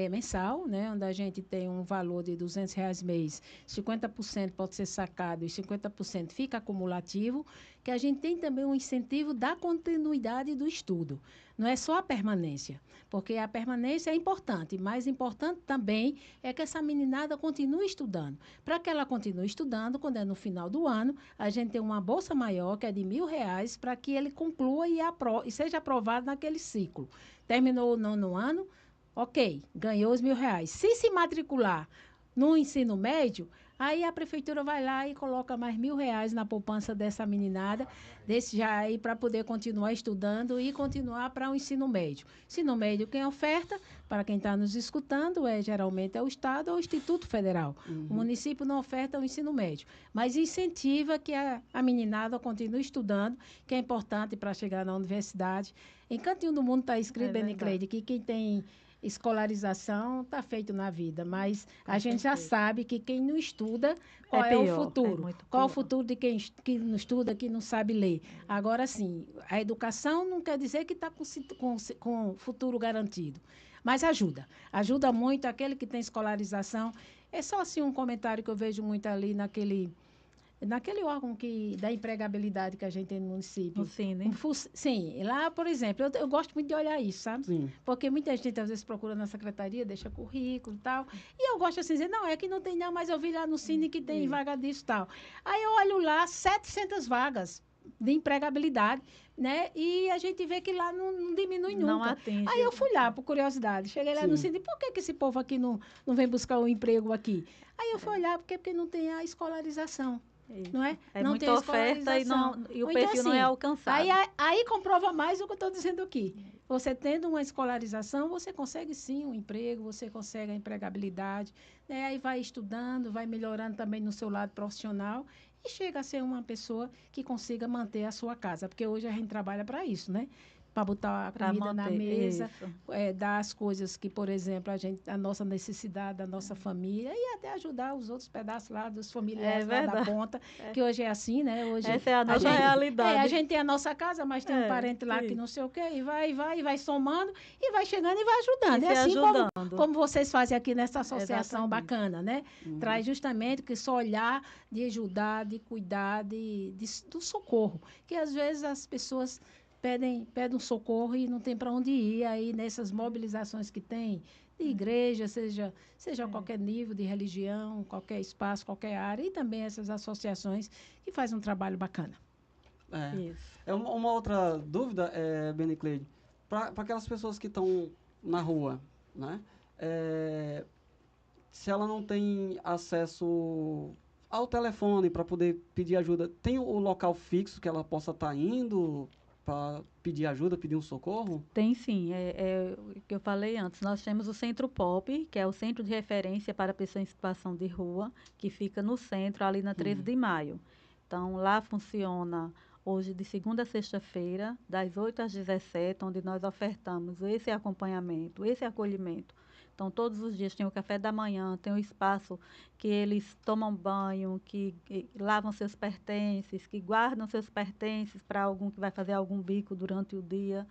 é mensal, né, onde a gente tem um valor de R$ 200 mês, 50% pode ser sacado e 50% fica acumulativo, que a gente tem também um incentivo da continuidade do estudo. Não é só a permanência, porque a permanência é importante, mas importante também é que essa meninada continue estudando. Para que ela continue estudando, quando é no final do ano, a gente tem uma bolsa maior, que é de R$ 1.000, para que ele conclua e seja aprovado naquele ciclo. Terminou o nono ano, ok, ganhou os R$ 1.000. Se matricular no ensino médio, aí a prefeitura vai lá e coloca mais R$ 1.000 na poupança dessa meninada, desse já aí para poder continuar estudando e continuar para o ensino médio. Ensino médio, quem oferta, para quem está nos escutando, geralmente é o Estado ou o Instituto Federal. O município não oferta o ensino médio, mas incentiva que a meninada continue estudando, que é importante para chegar na universidade. Em Cantinho do Mundo está escrito, Benicleide, que quem tem escolarização está feito na vida, mas a gente já sabe que quem não estuda, qual é o futuro? Qual é o futuro de quem que não estuda, que não sabe ler? Agora, sim, a educação não quer dizer que está com futuro garantido, mas ajuda. Ajuda muito aquele que tem escolarização. É só assim um comentário que eu vejo muito ali naquele órgão da empregabilidade que a gente tem no município. Sim, lá, por exemplo, eu gosto muito de olhar isso, sabe? Sim. Porque muita gente, às vezes, procura na secretaria, deixa currículo e tal. E eu gosto assim de dizer, não, é que não tem não, mas eu vi lá no Cine que tem vaga disso e tal. Aí eu olho lá, 700 vagas de empregabilidade, né? E a gente vê que lá não diminui nunca. Não atende. Aí eu fui lá, por curiosidade. Cheguei lá no Cine, por que esse povo aqui não vem buscar um emprego aqui? Aí eu fui olhar, porque não tem a escolarização. Isso. Não é? É não muita oferta e o perfil não é alcançado. Aí comprova mais o que eu estou dizendo aqui. Você tendo uma escolarização, você consegue sim um emprego, você consegue a empregabilidade, né? Aí vai estudando, vai melhorando também no seu lado profissional e chega a ser uma pessoa que consiga manter a sua casa, porque hoje a gente trabalha para isso, né? Para botar a comida na mesa, dar as coisas que, por exemplo, a nossa necessidade, da nossa família, e até ajudar os outros pedaços lá dos familiares lá da ponta, que hoje é assim, né? Hoje, essa é a nossa realidade. A gente tem a nossa casa, mas tem um parente lá que não sei o quê, e vai somando, e vai chegando e vai ajudando. É assim como vocês fazem aqui nessa associação bacana, né? Traz justamente que só olhar de ajudar, de cuidar, do socorro, que às vezes as pessoas pedem um socorro e não tem para onde ir. Aí, nessas mobilizações que tem, de igreja, seja qualquer nível de religião, qualquer espaço, qualquer área, e também essas associações que fazem um trabalho bacana. Uma outra dúvida, Benicleide, para aquelas pessoas que estão na rua, né? Se ela não tem acesso ao telefone para poder pedir ajuda, tem o local fixo que ela possa estar indo para pedir ajuda, pedir um socorro? Tem sim, é o que eu falei antes. Nós temos o Centro POP, que é o Centro de Referência para Pessoas em Situação de Rua, que fica no centro, ali na 13 de maio. Então, lá funciona hoje de segunda a sexta-feira, das 8 às 17, onde nós ofertamos esse acompanhamento, esse acolhimento. Então, todos os dias tem o café da manhã, tem o espaço que eles tomam banho, que lavam seus pertences, que guardam seus pertences para algum que vai fazer algum bico durante o dia,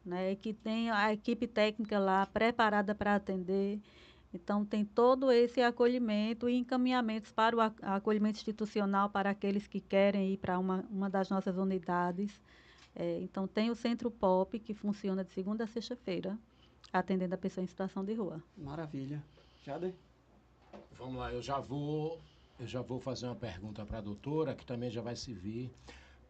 né? E que tem a equipe técnica lá preparada para atender. Então, tem todo esse acolhimento e encaminhamentos para o acolhimento institucional para aqueles que querem ir para uma das nossas unidades. Então, tem o Centro POP, que funciona de segunda a sexta-feira, atendendo a pessoa em situação de rua. Maravilha. Jader? Vamos lá, eu já vou fazer uma pergunta para a doutora, que também já vai servir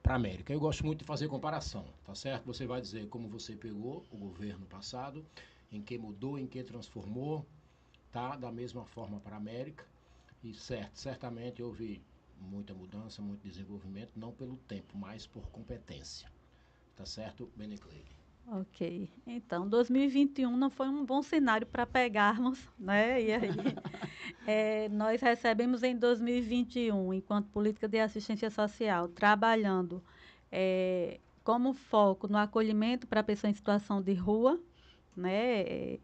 para a América. Eu gosto muito de fazer comparação, tá certo? Você vai dizer como você pegou o governo passado, em que mudou, em que transformou, tá? Da mesma forma para a América. E certamente houve muita mudança, muito desenvolvimento, não pelo tempo, mas por competência. Tá certo, Benicleide? Ok. Então, 2021 não foi um bom cenário para pegarmos, né? E aí, nós recebemos em 2021, enquanto política de assistência social, trabalhando como foco no acolhimento para pessoas em situação de rua, né,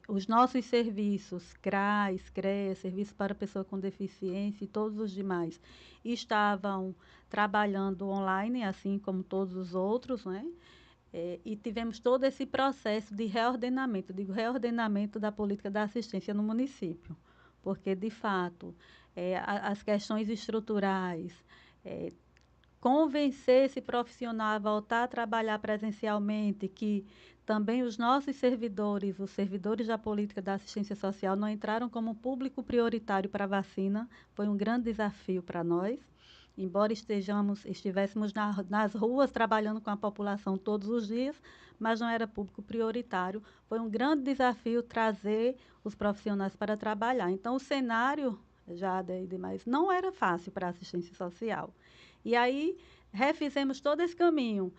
os nossos serviços, CRAS, CREA, Serviço para Pessoa com Deficiência e todos os demais, estavam trabalhando online, assim como todos os outros, né? E tivemos todo esse processo de reordenamento, digo, reordenamento da política da assistência no município, porque, de fato, as questões estruturais, convencer esse profissional a voltar a trabalhar presencialmente, que também os nossos servidores, os servidores da política da assistência social, não entraram como público prioritário para a vacina, foi um grande desafio para nós. Embora estivéssemos nas ruas trabalhando com a população todos os dias, mas não era público prioritário. Foi um grande desafio trazer os profissionais para trabalhar. Então, o cenário, já demais, não era fácil para a assistência social. E aí, refizemos todo esse caminho.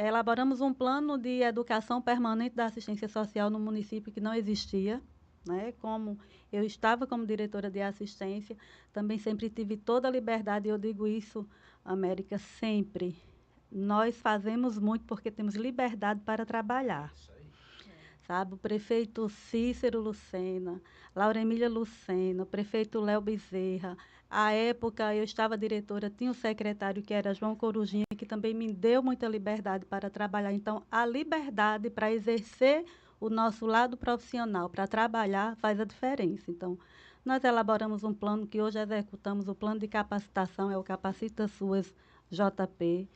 Elaboramos um plano de educação permanente da assistência social no município que não existia. Né? Como eu estava como diretora de assistência, também sempre tive toda a liberdade, e eu digo isso, América, sempre. Nós fazemos muito porque temos liberdade para trabalhar. Sabe? O prefeito Cícero Lucena, Laura Emília Lucena, o prefeito Léo Bezerra. À época, eu estava diretora, tinha um secretário que era João Corujinha, que também me deu muita liberdade para trabalhar. Então, a liberdade para exercer o nosso lado profissional, para trabalhar, faz a diferença. Então, nós elaboramos um plano que hoje executamos, o plano de capacitação, é o Capacita Suas JP.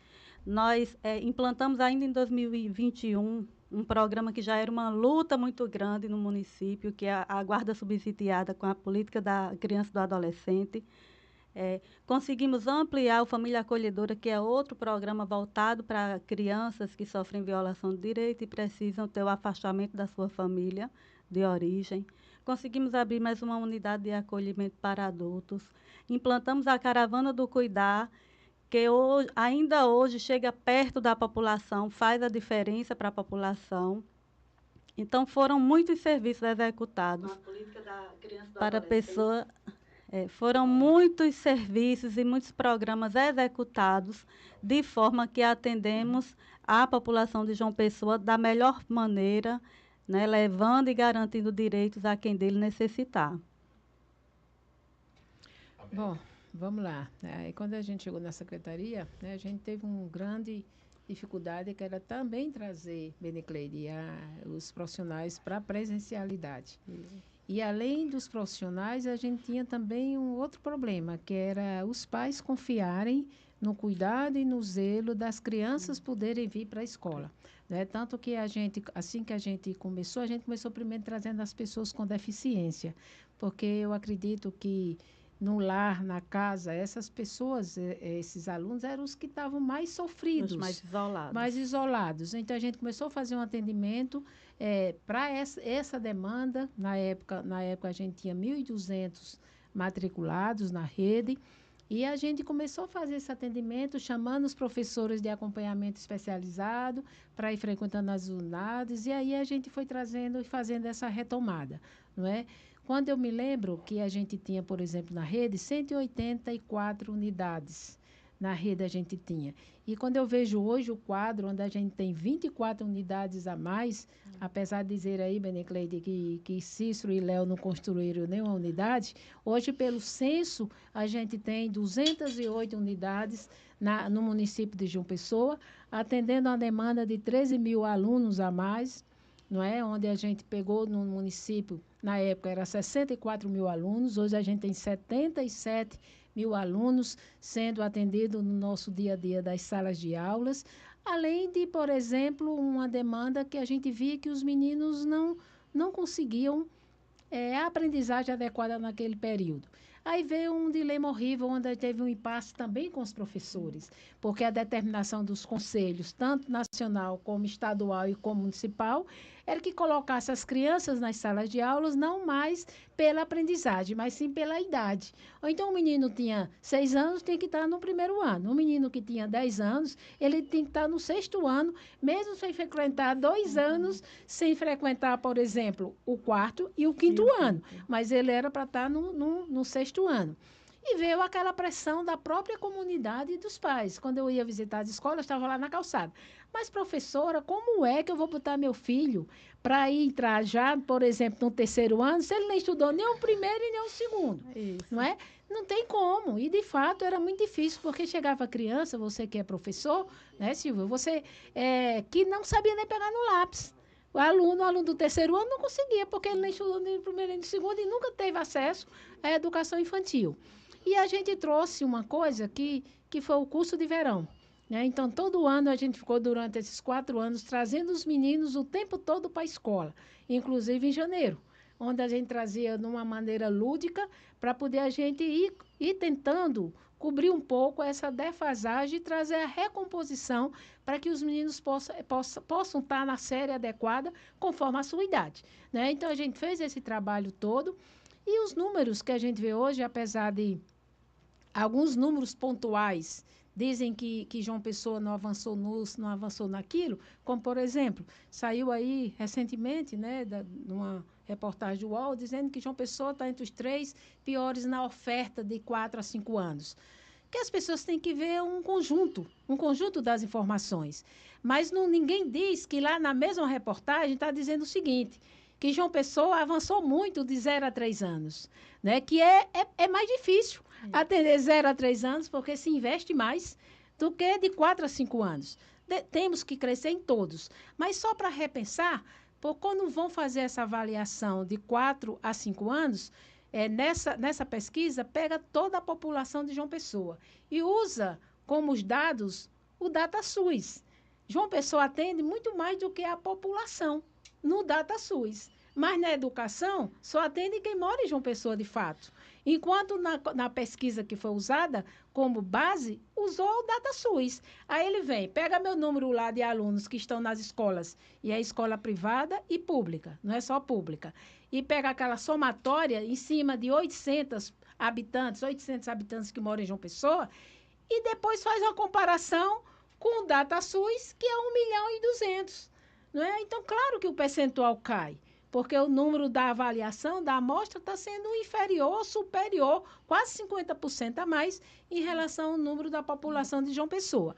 Nós implantamos ainda em 2021 um programa que já era uma luta muito grande no município, que é a guarda subsidiada com a política da criança e do adolescente. Conseguimos ampliar o Família Acolhedora, que é outro programa voltado para crianças que sofrem violação de direito e precisam ter o afastamento da sua família de origem. Conseguimos abrir mais uma unidade de acolhimento para adultos. Implantamos a Caravana do Cuidar, que hoje, ainda hoje chega perto da população, faz a diferença para a população. Então, foram muitos serviços executados para a pessoa. Foram muitos serviços e muitos programas executados de forma que atendemos a população de João Pessoa da melhor maneira, né, levando e garantindo direitos a quem dele necessitar. Bom, vamos lá. Quando a gente chegou na secretaria, né, a gente teve uma grande dificuldade, que era também trazer, Benecleide, os profissionais para a presencialidade. E, além dos profissionais, a gente tinha também um outro problema, que era os pais confiarem no cuidado e no zelo das crianças poderem vir para a escola. Né? Tanto que assim que a gente começou primeiro trazendo as pessoas com deficiência, porque eu acredito que no lar, na casa, essas pessoas, esses alunos eram os que estavam mais sofridos. Os mais isolados. Mais isolados. Então, a gente começou a fazer um atendimento para essa demanda. Na época, a gente tinha 1.200 matriculados na rede, e a gente começou a fazer esse atendimento, chamando os professores de acompanhamento especializado para ir frequentando as unidades, e aí a gente foi trazendo e fazendo essa retomada, não é? Quando eu me lembro que a gente tinha, por exemplo, na rede, 184 unidades. Na rede a gente tinha. E quando eu vejo hoje o quadro, onde a gente tem 24 unidades a mais, apesar de dizer aí, Benecleide, que Cícero e Léo não construíram nenhuma unidade, hoje, pelo censo, a gente tem 208 unidades no município de João Pessoa, atendendo a demanda de 13 mil alunos a mais, não é? Onde a gente pegou no município, na época era 64 mil alunos, hoje a gente tem 77 mil alunos sendo atendidos no nosso dia a dia das salas de aulas, além de, por exemplo, uma demanda que a gente via que os meninos não conseguiam a aprendizagem adequada naquele período. Aí veio um dilema horrível, onde teve um impasse também com os professores, porque a determinação dos conselhos, tanto nacional como estadual e como municipal, era que colocasse as crianças nas salas de aulas não mais pela aprendizagem, mas sim pela idade. Ou então o menino tinha 6 anos, tem que estar no primeiro ano. O menino que tinha 10 anos, ele tem que estar no 6º ano, mesmo sem frequentar 2 anos, sem frequentar, por exemplo, o 4º e o 5º ano. Mas ele era para estar no 6º ano. E veio aquela pressão da própria comunidade e dos pais. Quando eu ia visitar as escolas, eu estava lá na calçada. Mas, professora, como é que eu vou botar meu filho para entrar já, por exemplo, no terceiro ano, se ele nem estudou nem o primeiro e nem o segundo? Isso. Não é? Não tem como. E, de fato, era muito difícil, porque chegava criança, você que é professor, né, Silvio? Você que não sabia nem pegar no lápis. O aluno do terceiro ano não conseguia, porque ele nem estudou nem no primeiro nem no segundo e nunca teve acesso à educação infantil. E a gente trouxe uma coisa que foi o curso de verão. Né? Então, todo ano a gente ficou, durante esses 4 anos, trazendo os meninos o tempo todo para a escola, inclusive em janeiro, onde a gente trazia de uma maneira lúdica para poder a gente ir tentando cobrir um pouco essa defasagem e trazer a recomposição para que os meninos possam estar na série adequada conforme a sua idade. Né? Então, a gente fez esse trabalho todo e os números que a gente vê hoje, apesar de alguns números pontuais dizem que João Pessoa não avançou nisso, não avançou naquilo, como, por exemplo, saiu aí recentemente, né, numa reportagem do UOL, dizendo que João Pessoa está entre os 3 piores na oferta de 4 a 5 anos. Que as pessoas têm que ver um conjunto das informações. Mas ninguém diz que lá na mesma reportagem está dizendo o seguinte, que João Pessoa avançou muito de 0 a 3 anos, né? Que é mais difícil atender 0 a 3 anos, porque se investe mais do que de 4 a 5 anos. Temos que crescer em todos. Mas só para repensar, quando vão fazer essa avaliação de 4 a 5 anos, nessa pesquisa, pega toda a população de João Pessoa e usa como os dados o DataSUS. João Pessoa atende muito mais do que a população no DataSUS. Mas na educação, só atende quem mora em João Pessoa de fato. Enquanto na pesquisa que foi usada como base, usou o DataSUS. Aí ele vem, pega meu número lá de alunos que estão nas escolas, e é escola privada e pública, não é só pública, e pega aquela somatória em cima de 800 habitantes que moram em João Pessoa, e depois faz uma comparação com o DataSUS, que é 1.200.000. Não é? Então, claro que o percentual cai, porque o número da avaliação da amostra está sendo inferior, superior, quase 50% a mais em relação ao número da população de João Pessoa.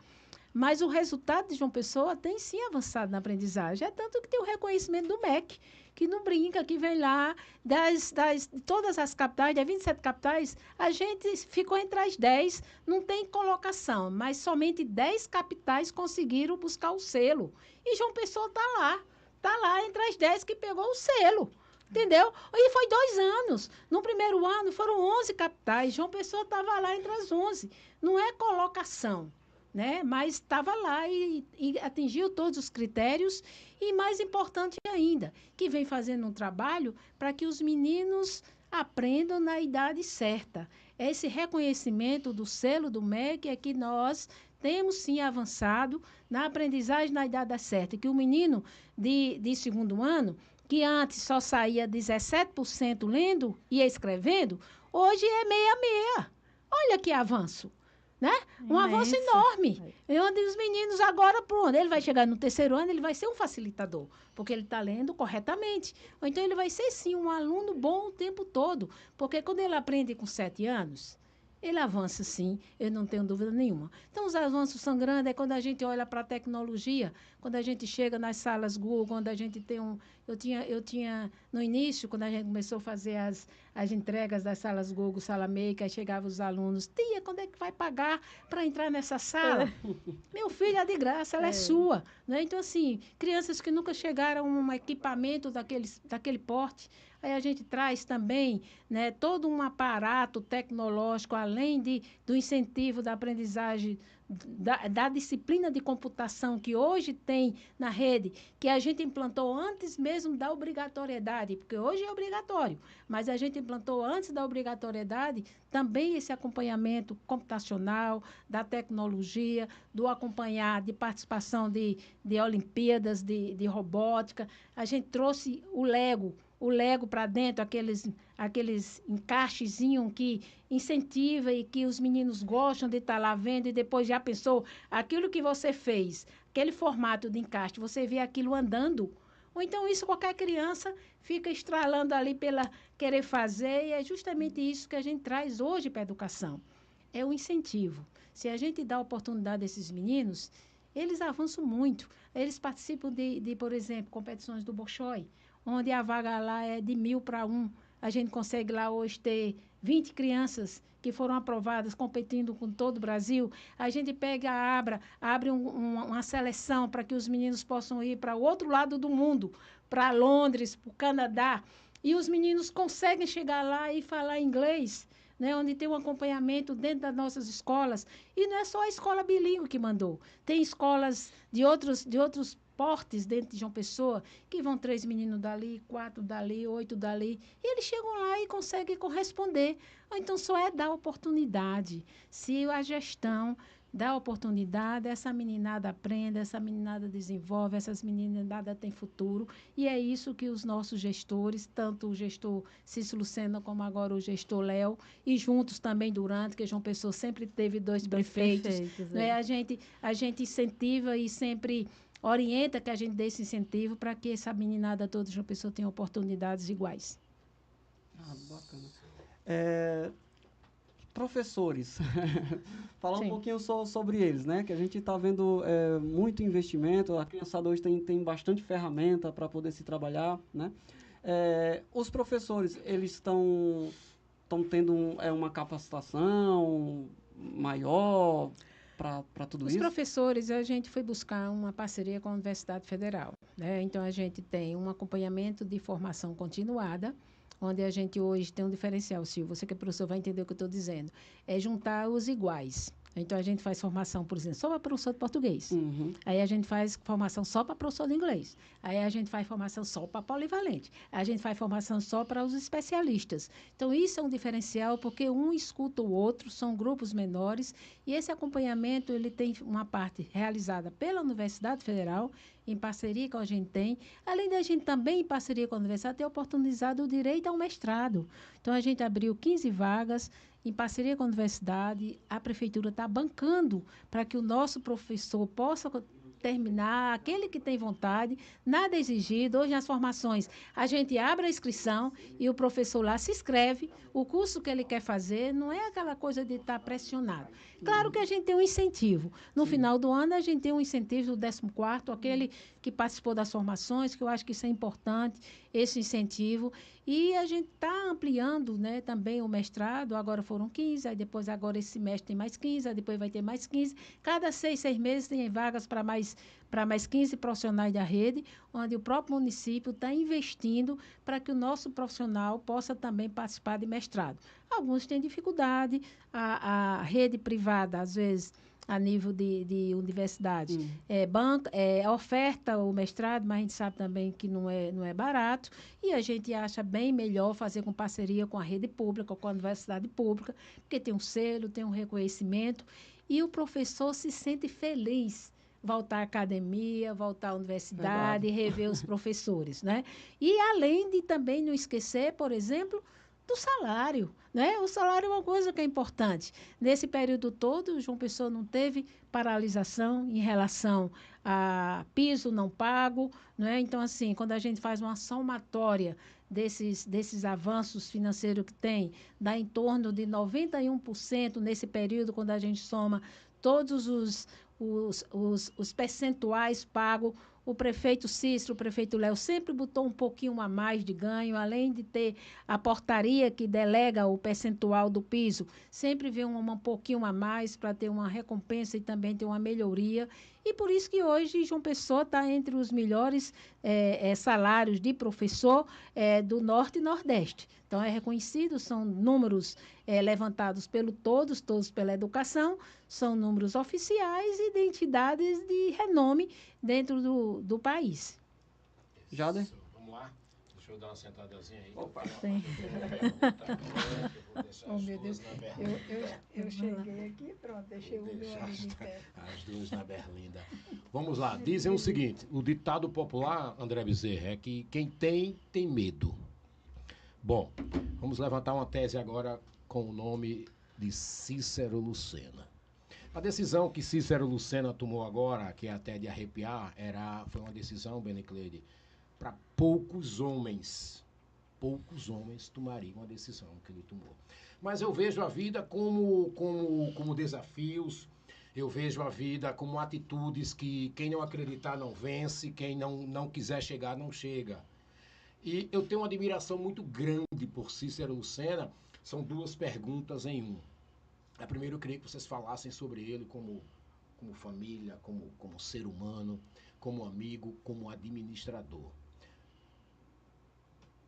Mas o resultado de João Pessoa tem sim avançado na aprendizagem. É tanto que tem o reconhecimento do MEC, que não brinca, que vem lá, todas as capitais, das 27 capitais, a gente ficou entre as 10, não tem colocação, mas somente 10 capitais conseguiram buscar o selo. E João Pessoa está lá entre as 10 que pegou o selo. Entendeu? E foi 2 anos. No primeiro ano foram 11 capitais. João Pessoa estava lá entre as 11. Não é colocação, né? Mas estava lá e atingiu todos os critérios. E mais importante ainda, que vem fazendo um trabalho para que os meninos aprendam na idade certa. Esse reconhecimento do selo do MEC é que nós temos sim avançado na aprendizagem na idade certa. Que o menino de segundo ano, que antes só saía 17% lendo e escrevendo, hoje é 66. Olha que avanço, né? Um avanço enorme. E onde os meninos agora, pronto, ele vai chegar no terceiro ano, ele vai ser um facilitador, porque ele está lendo corretamente. Ou então ele vai ser, sim, um aluno bom o tempo todo, porque quando ele aprende com 7 anos, ele avança sim, eu não tenho dúvida nenhuma. Então, os avanços são grandes, é quando a gente olha para a tecnologia, quando a gente chega nas salas Google, quando a gente tem eu tinha no início, quando a gente começou a fazer as entregas das salas Google, Sala Maker, aí chegavam os alunos, tia, quando é que vai pagar para entrar nessa sala? Meu filho, é de graça, ela é sua. Né? Então, assim, crianças que nunca chegaram a um equipamento daquele porte, aí a gente traz também, né, todo um aparato tecnológico, além do incentivo da aprendizagem, da disciplina de computação que hoje tem na rede, que a gente implantou antes mesmo da obrigatoriedade, porque hoje é obrigatório, mas a gente implantou antes da obrigatoriedade também esse acompanhamento computacional, da tecnologia, do acompanhar de participação de Olimpíadas, de robótica. A gente trouxe o Lego para dentro, aqueles encaixezinhos que incentiva e que os meninos gostam de estar lá vendo, e depois já pensou, aquilo que você fez, aquele formato de encaixe, você vê aquilo andando, Ou então isso qualquer criança fica estralando ali pela querer fazer, e é justamente isso que a gente traz hoje para a educação. É o incentivo. Se a gente dá oportunidade a esses meninos, eles avançam muito. Eles participam por exemplo, competições do Bolshoi, onde a vaga lá é de 1.000 para 1. A gente consegue lá hoje ter 20 crianças que foram aprovadas, competindo com todo o Brasil. A gente pega, abre uma seleção para que os meninos possam ir para o outro lado do mundo, para Londres, para o Canadá. E os meninos conseguem chegar lá e falar inglês, né, onde tem um acompanhamento dentro das nossas escolas. E não é só a escola bilíngue que mandou. Tem escolas de outros portes dentro de João Pessoa, que vão 3 meninos dali, 4 dali, 8 dali, e eles chegam lá e conseguem corresponder. Ou então só é dar oportunidade. Se a gestão dá oportunidade, essa meninada aprende, essa meninada desenvolve, essas meninadas têm futuro, e é isso que os nossos gestores, tanto o gestor Cícero Lucena como agora o gestor Léo, e juntos também Durante, que João Pessoa sempre teve 2 prefeitos, né? A gente incentiva e sempre orienta que a gente dê esse incentivo para que essa meninada toda de João Pessoa tenha oportunidades iguais. Bacana. Professores, falar Sim. um pouquinho sobre eles, né? Que a gente está vendo muito investimento, a criançada hoje tem bastante ferramenta para poder se trabalhar, né? Os professores, eles estão tendo uma capacitação maior para tudo Os isso? professores, a gente foi buscar uma parceria com a Universidade Federal, né? Então, a gente tem um acompanhamento de formação continuada, onde a gente hoje tem um diferencial, Silvio, você que é professor vai entender o que eu estou dizendo, é juntar os iguais. Então, a gente faz formação, por exemplo, só para professor de português. Uhum. Aí a gente faz formação só para professor de inglês. Aí a gente faz formação só para polivalente. A gente faz formação só para os especialistas. Então, isso é um diferencial, porque um escuta o outro, são grupos menores, e esse acompanhamento ele tem uma parte realizada pela Universidade Federal, em parceria com a gente tem, além da gente também, em parceria com a Universidade, ter oportunizado o direito ao mestrado. Então, a gente abriu 15 vagas, em parceria com a universidade, a prefeitura está bancando para que o nosso professor possa terminar, aquele que tem vontade, nada é exigido. Hoje, nas formações, a gente abre a inscrição e o professor lá se inscreve, o curso que ele quer fazer, não é aquela coisa de estar pressionado. Claro que a gente tem um incentivo. No final do ano, a gente tem um incentivo do 14º, aquele que participou das formações, que eu acho que isso é importante, esse incentivo. E a gente está ampliando, né, também o mestrado, agora foram 15, aí depois agora esse semestre tem mais 15, aí depois vai ter mais 15. Cada 6 meses tem vagas para mais 15 profissionais da rede, onde o próprio município está investindo para que o nosso profissional possa também participar de mestrado. Alguns têm dificuldade, a rede privada, às vezes, a nível de universidade, oferta o mestrado, mas a gente sabe também que não é barato, e a gente acha bem melhor fazer com parceria com a rede pública, com a universidade pública, porque tem um selo, tem um reconhecimento, e o professor se sente feliz voltar à academia, voltar à universidade, rever os professores, né? E além de também não esquecer, por exemplo, do salário, né? O salário é uma coisa que é importante. Nesse período todo, o João Pessoa não teve paralisação em relação a piso não pago, né? Então, assim, quando a gente faz uma somatória desses avanços financeiros que tem, dá em torno de 91% nesse período, quando a gente soma todos os percentuais pagos. O prefeito Cícero, o prefeito Léo, sempre botou um pouquinho a mais de ganho, além de ter a portaria que delega o percentual do piso, sempre vê um pouquinho a mais para ter uma recompensa e também ter uma melhoria. E por isso que hoje João Pessoa está entre os melhores salários de professor do Norte e Nordeste. Então, é reconhecido, são números levantados todos pela educação, são números oficiais e de entidades de renome dentro do país. Jader? Vamos lá? Deixa eu dar uma sentadazinha aí. Opa. Sim. Oh, meu Deus. Eu cheguei aqui, pronto, deixei o meu amigo em pé. As duas na berlinda. Vamos lá, dizem o seguinte, o ditado popular, André Bezerra, é que quem tem medo. Bom, vamos levantar uma tese agora com o nome de Cícero Lucena. A decisão que Cícero Lucena tomou agora, que é até de arrepiar, foi uma decisão, Benicleide, para poucos homens tomariam uma decisão que ele tomou. Mas eu vejo a vida como desafios, eu vejo a vida como atitudes que quem não acreditar não vence, quem não quiser chegar não chega. E eu tenho uma admiração muito grande por Cícero Lucena. São duas perguntas em um. A primeira eu queria que vocês falassem sobre ele como família, como ser humano, como amigo, como administrador.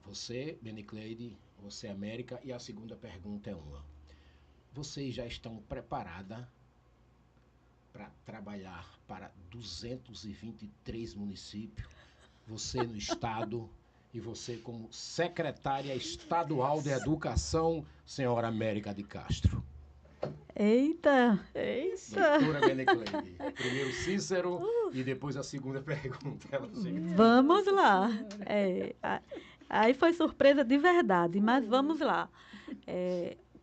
Você, Benicleide, você, América, e a segunda pergunta é uma. Vocês já estão preparadas para trabalhar para 223 municípios? Você no estado e você como secretária estadual de educação, senhora América de Castro. Eita! Doutora Benicleide. Primeiro Cícero e depois a segunda pergunta. Vamos lá. Aí foi surpresa de verdade, mas vamos lá.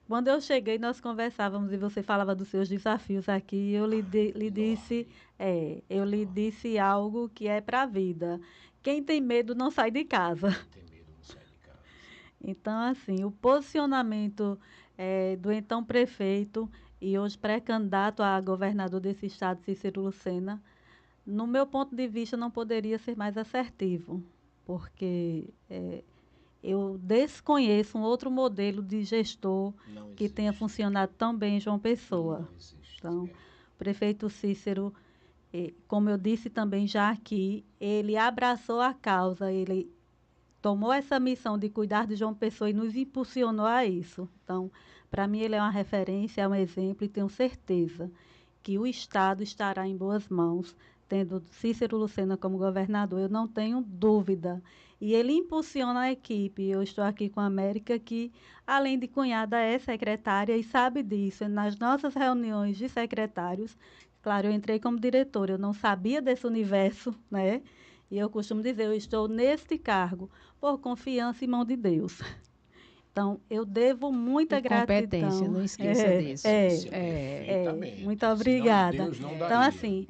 Quando eu cheguei, nós conversávamos e você falava dos seus desafios aqui. E eu lhe disse algo que é para a vida. Quem tem medo não sai de casa. Tem medo, não sai de casa. Então, assim, o posicionamento do então prefeito e hoje pré-candidato a governador desse estado, Cícero Lucena, no meu ponto de vista, não poderia ser mais assertivo, porque eu desconheço um outro modelo de gestor que tenha funcionado tão bem em João Pessoa. Não existe. Então, o prefeito Cícero, como eu disse também já aqui, ele abraçou a causa, ele tomou essa missão de cuidar de João Pessoa e nos impulsionou a isso. Então, para mim, ele é uma referência, é um exemplo e tenho certeza que o Estado estará em boas mãos, tendo Cícero Lucena como governador, eu não tenho dúvida. E ele impulsiona a equipe. Eu estou aqui com a América, que, além de cunhada, é secretária e sabe disso. Nas nossas reuniões de secretários, claro, eu entrei como diretora, eu não sabia desse universo, né? E eu costumo dizer, eu estou neste cargo por confiança e mão de Deus. Então, eu devo muita gratidão. Competência, não esqueça disso. Muito obrigada. Deus não daria. Então, assim,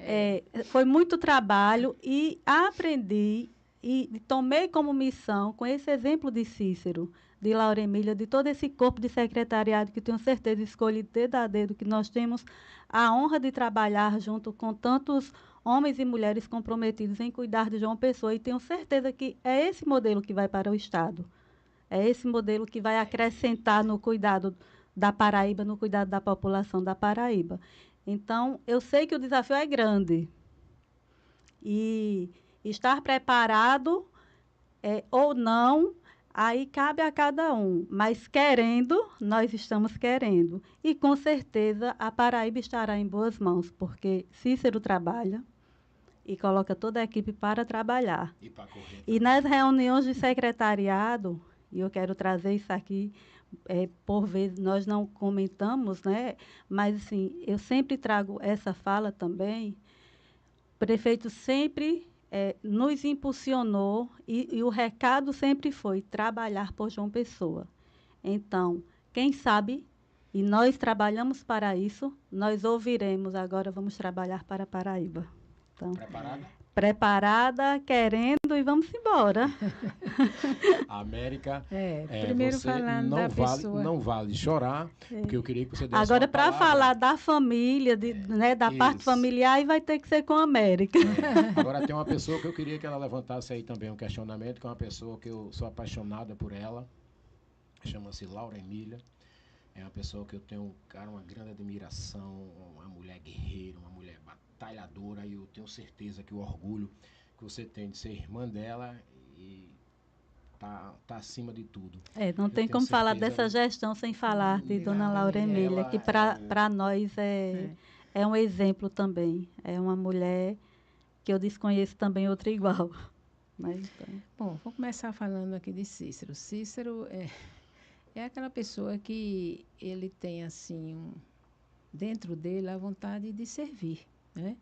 foi muito trabalho e aprendi e tomei como missão, com esse exemplo de Cícero, de Laura Emília, de todo esse corpo de secretariado que tenho certeza escolhido dedo a dedo, que nós temos a honra de trabalhar junto com tantos homens e mulheres comprometidos em cuidar de João Pessoa, e tenho certeza que é esse modelo que vai para o Estado. É esse modelo que vai acrescentar no cuidado da Paraíba, no cuidado da população da Paraíba. Então, eu sei que o desafio é grande. E estar preparado ou não, aí cabe a cada um. Mas querendo, nós estamos querendo. E, com certeza, a Paraíba estará em boas mãos, porque Cícero trabalha e coloca toda a equipe para trabalhar. E nas reuniões de secretariado, e eu quero trazer isso aqui, por vezes nós não comentamos, né? Mas, assim, eu sempre trago essa fala também. O prefeito sempre nos impulsionou e o recado sempre foi trabalhar por João Pessoa. Então, quem sabe, e nós trabalhamos para isso, nós ouviremos agora, vamos trabalhar para a Paraíba. Então, preparada, querendo e vamos embora. América, primeiro você falando da pessoa. Não vale chorar, porque eu queria que você desse agora, para falar da família, da parte familiar, aí vai ter que ser com a América. Agora, tem uma pessoa que eu queria que ela levantasse aí também um questionamento, que é uma pessoa que eu sou apaixonada por ela, chama-se Laura Emília. É uma pessoa que eu tenho, cara, uma grande admiração, uma mulher guerreira, uma mulher batalhadora, e eu tenho certeza que o orgulho que você tem de ser irmã dela e tá acima de tudo. Não tem como falar dessa gestão sem falar de Dona Laura Emília, que para nós é um exemplo também. É uma mulher que eu desconheço também outra igual. Mas, então. Bom, vou começar falando aqui de Cícero. Cícero é aquela pessoa que ele tem, assim, dentro dele a vontade de servir, né?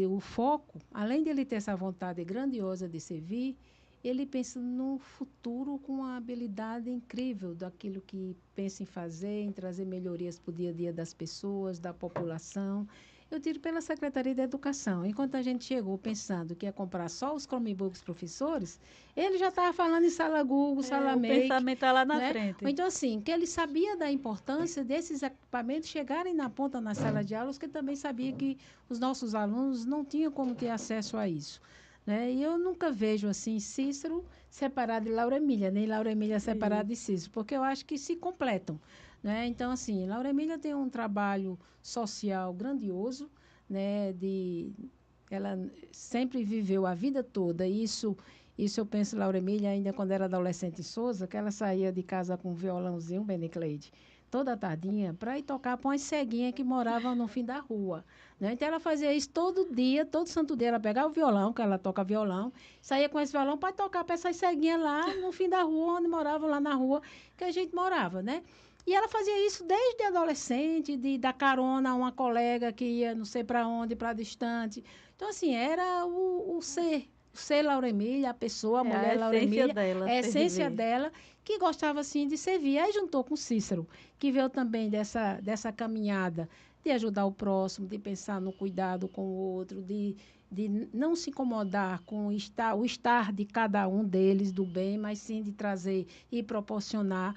O foco, além de ele ter essa vontade grandiosa de servir, ele pensa no futuro com uma habilidade incrível daquilo que pensa em fazer, em trazer melhorias para o dia a dia das pessoas, da população. Eu tiro pela Secretaria da Educação. Enquanto a gente chegou pensando que ia comprar só os Chromebooks professores, ele já estava falando em sala Google, sala O Make. pensamento é lá na Né? frente. Ou então, assim, que ele sabia da importância desses equipamentos chegarem na ponta na sala de aulas, que também sabia que os nossos alunos não tinham como ter acesso a isso. Né? E eu nunca vejo, assim, Cícero separado de Laura Emília, nem Laura Emília separada de Cícero, porque eu acho que se completam. Né? Então, assim, Laura Emília tem um trabalho social grandioso, né? Ela sempre viveu a vida toda, isso eu penso, Laura Emília, ainda quando era adolescente em Souza, que ela saía de casa com um violãozinho, Benicleide, toda tardinha, para ir tocar para umas ceguinhas que moravam no fim da rua. Né? Então, ela fazia isso todo dia, todo santo dia. Ela pegava o violão, que ela toca violão, saía com esse violão para tocar para essas ceguinhas lá no fim da rua, onde moravam, lá na rua que a gente morava, né? E ela fazia isso desde adolescente, de dar carona a uma colega que ia não sei para onde, para distante. Então, assim, era o ser Laura Emília, a pessoa, a mulher Laura Emília, a essência dela, que gostava, assim, de servir. Aí juntou com Cícero, que veio também dessa caminhada de ajudar o próximo, de pensar no cuidado com o outro, de não se incomodar com o estar de cada um deles do bem, mas sim de trazer e proporcionar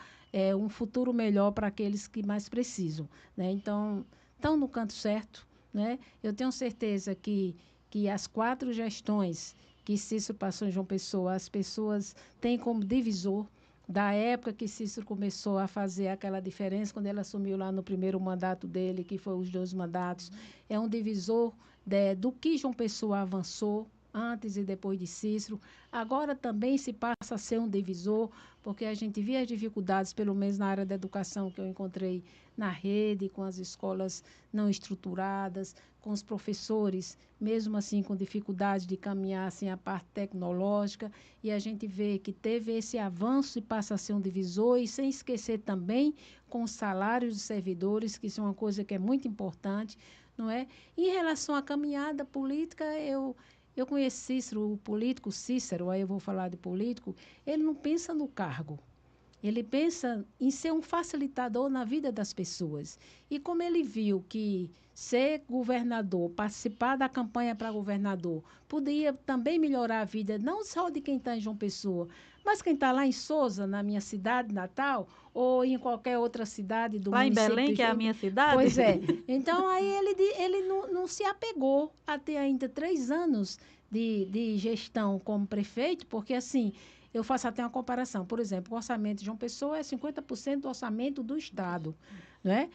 um futuro melhor para aqueles que mais precisam. Né? Então, estão no canto certo. Né? Eu tenho certeza que as 4 gestões que Cícero passou em João Pessoa, as pessoas têm como divisor da época que Cícero começou a fazer aquela diferença, quando ele assumiu lá no primeiro mandato dele, que foi os 2 mandatos, é um divisor do que João Pessoa avançou antes e depois de Cícero. Agora também se passa a ser um divisor, porque a gente via as dificuldades, pelo menos na área da educação, que eu encontrei na rede, com as escolas não estruturadas, com os professores, mesmo assim com dificuldade de caminhar assim, a parte tecnológica, e a gente vê que teve esse avanço e passa a ser um divisor, e sem esquecer também com os salários dos servidores, que isso é uma coisa que é muito importante, não é? Em relação à caminhada política, eu conheci Cícero, o político Cícero, aí eu vou falar de político, ele não pensa no cargo. Ele pensa em ser um facilitador na vida das pessoas. E como ele viu que ser governador, participar da campanha para governador, podia também melhorar a vida, não só de quem está em João Pessoa, mas quem está lá em Souza, na minha cidade natal, ou em qualquer outra cidade do lá município. Lá em Belém, que é a minha cidade? Pois é. Então, aí ele não se apegou a ter ainda 3 anos de gestão como prefeito, porque, assim, eu faço até uma comparação. Por exemplo, o orçamento de João Pessoa é 50% do orçamento do Estado. Né?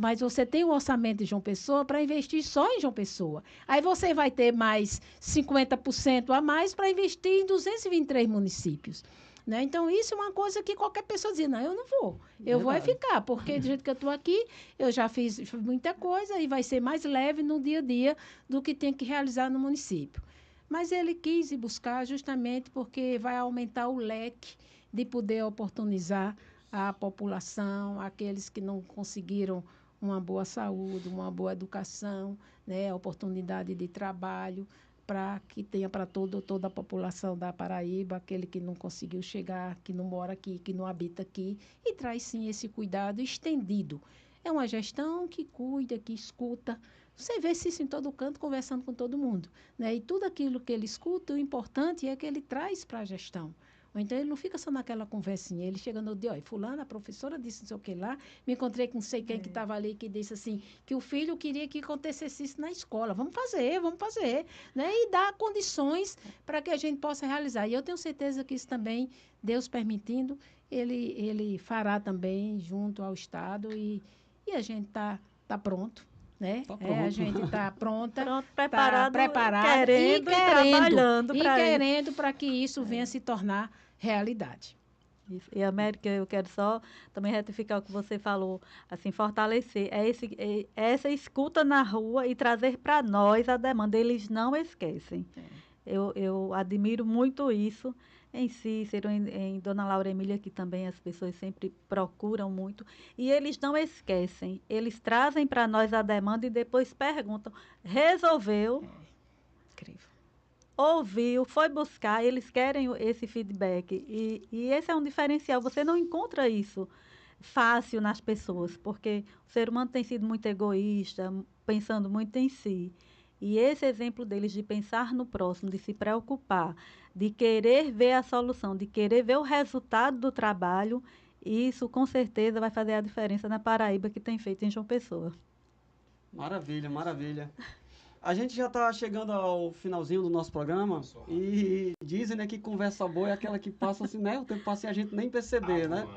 Mas você tem o orçamento de João Pessoa para investir só em João Pessoa. Aí você vai ter mais 50% a mais para investir em 223 municípios. Né? Então, isso é uma coisa que qualquer pessoa diz, não, eu não vou, eu vou ficar, porque do jeito que eu estou aqui, eu já fiz muita coisa e vai ser mais leve no dia a dia do que tem que realizar no município. Mas ele quis ir buscar justamente porque vai aumentar o leque de poder oportunizar a população, aqueles que não conseguiram uma boa saúde, uma boa educação, né, oportunidade de trabalho, para que tenha para toda a população da Paraíba, aquele que não conseguiu chegar, que não mora aqui, que não habita aqui, e traz sim esse cuidado estendido. É uma gestão que cuida, que escuta. Você vê isso em todo canto, conversando com todo mundo. Né? E tudo aquilo que ele escuta, o importante é que ele traz para a gestão. Ou então ele não fica só naquela conversinha, ele chega no dia, olha, fulana, a professora disse não sei o que lá, me encontrei com não sei quem que estava ali, que disse assim, que o filho queria que acontecesse isso na escola. Vamos fazer. Né? E dar condições para que a gente possa realizar. E eu tenho certeza que isso também, Deus permitindo, ele fará também junto ao Estado e a gente está pronto. Né? A gente está pronta, preparado, querendo trabalhando querendo para que isso venha se tornar realidade. Isso. E, América, eu quero só também retificar o que você falou, assim, fortalecer essa escuta na rua e trazer para nós a demanda. Eles não esquecem. Eu admiro muito isso em Cícero, em Dona Laura Emília, que também as pessoas sempre procuram muito. E eles não esquecem. Eles trazem para nós a demanda e depois perguntam. Resolveu? Incrível. Ouviu, foi buscar, eles querem esse feedback. E esse é um diferencial. Você não encontra isso fácil nas pessoas, porque o ser humano tem sido muito egoísta, pensando muito em si. E esse exemplo deles de pensar no próximo, de se preocupar, de querer ver a solução, de querer ver o resultado do trabalho, isso com certeza vai fazer a diferença na Paraíba, que tem feito em João Pessoa. Maravilha, maravilha. A gente já está chegando ao finalzinho do nosso programa e dizem, né, que conversa boa é aquela que passa assim, né? O tempo passa e a gente nem perceber, né?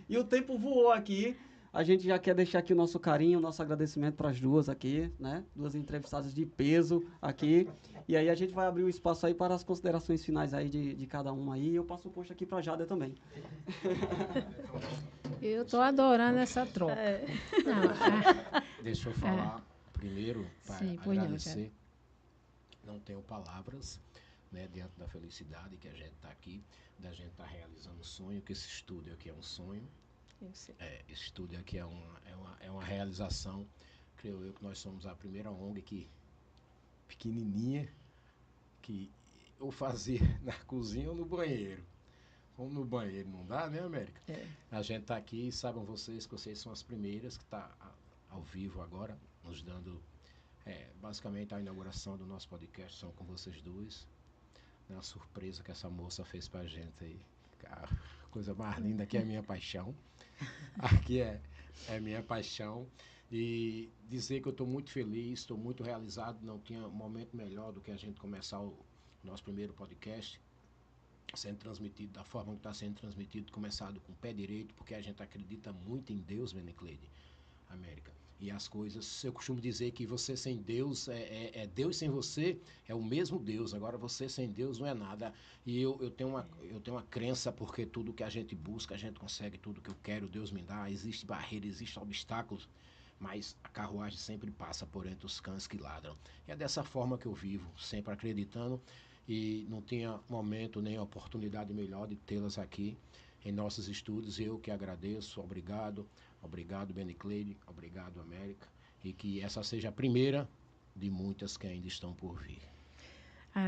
E o tempo voou aqui. A gente já quer deixar aqui o nosso carinho, o nosso agradecimento para as duas aqui, né? Duas entrevistadas de peso aqui. E aí a gente vai abrir o espaço aí para as considerações finais aí de cada uma aí. Eu passo o posto aqui para a Jada também. Eu estou adorando essa troca. Não, Deixa eu falar primeiro para Sim, pois não, agradecer. Não tenho palavras, né, diante da felicidade que a gente está aqui, da gente estar realizando um sonho, que esse estúdio aqui é um sonho. eu sei. Esse estúdio aqui é uma realização. Creio eu que nós somos a primeira ONG que, pequenininha, que eu fazia na cozinha ou no banheiro. Como no banheiro não dá, né, América? É. A gente está aqui, sabem vocês que vocês são as primeiras que está ao vivo agora, nos dando basicamente a inauguração do nosso podcast, são com vocês dois. É uma surpresa que essa moça fez pra gente aí. A coisa mais linda que é a minha paixão. Aqui é minha paixão. E dizer que eu estou muito feliz, estou muito realizado. Não tinha um momento melhor do que a gente começar o nosso primeiro podcast sendo transmitido da forma que está sendo transmitido, começado com o pé direito, porque a gente acredita muito em Deus, Benicleide, América. E as coisas, eu costumo dizer que você sem Deus, Deus sem você, é o mesmo Deus. Agora você sem Deus não é nada. E eu tenho uma crença, porque tudo que a gente busca, a gente consegue tudo que eu quero, Deus me dá. Existe barreira, existe obstáculos, mas a carruagem sempre passa por entre os cães que ladram. E é dessa forma que eu vivo, sempre acreditando, e não tinha momento nem oportunidade melhor de tê-las aqui em nossos estúdios. Eu que agradeço, obrigado. Obrigado, Benicleide. Obrigado, América. E que essa seja a primeira de muitas que ainda estão por vir.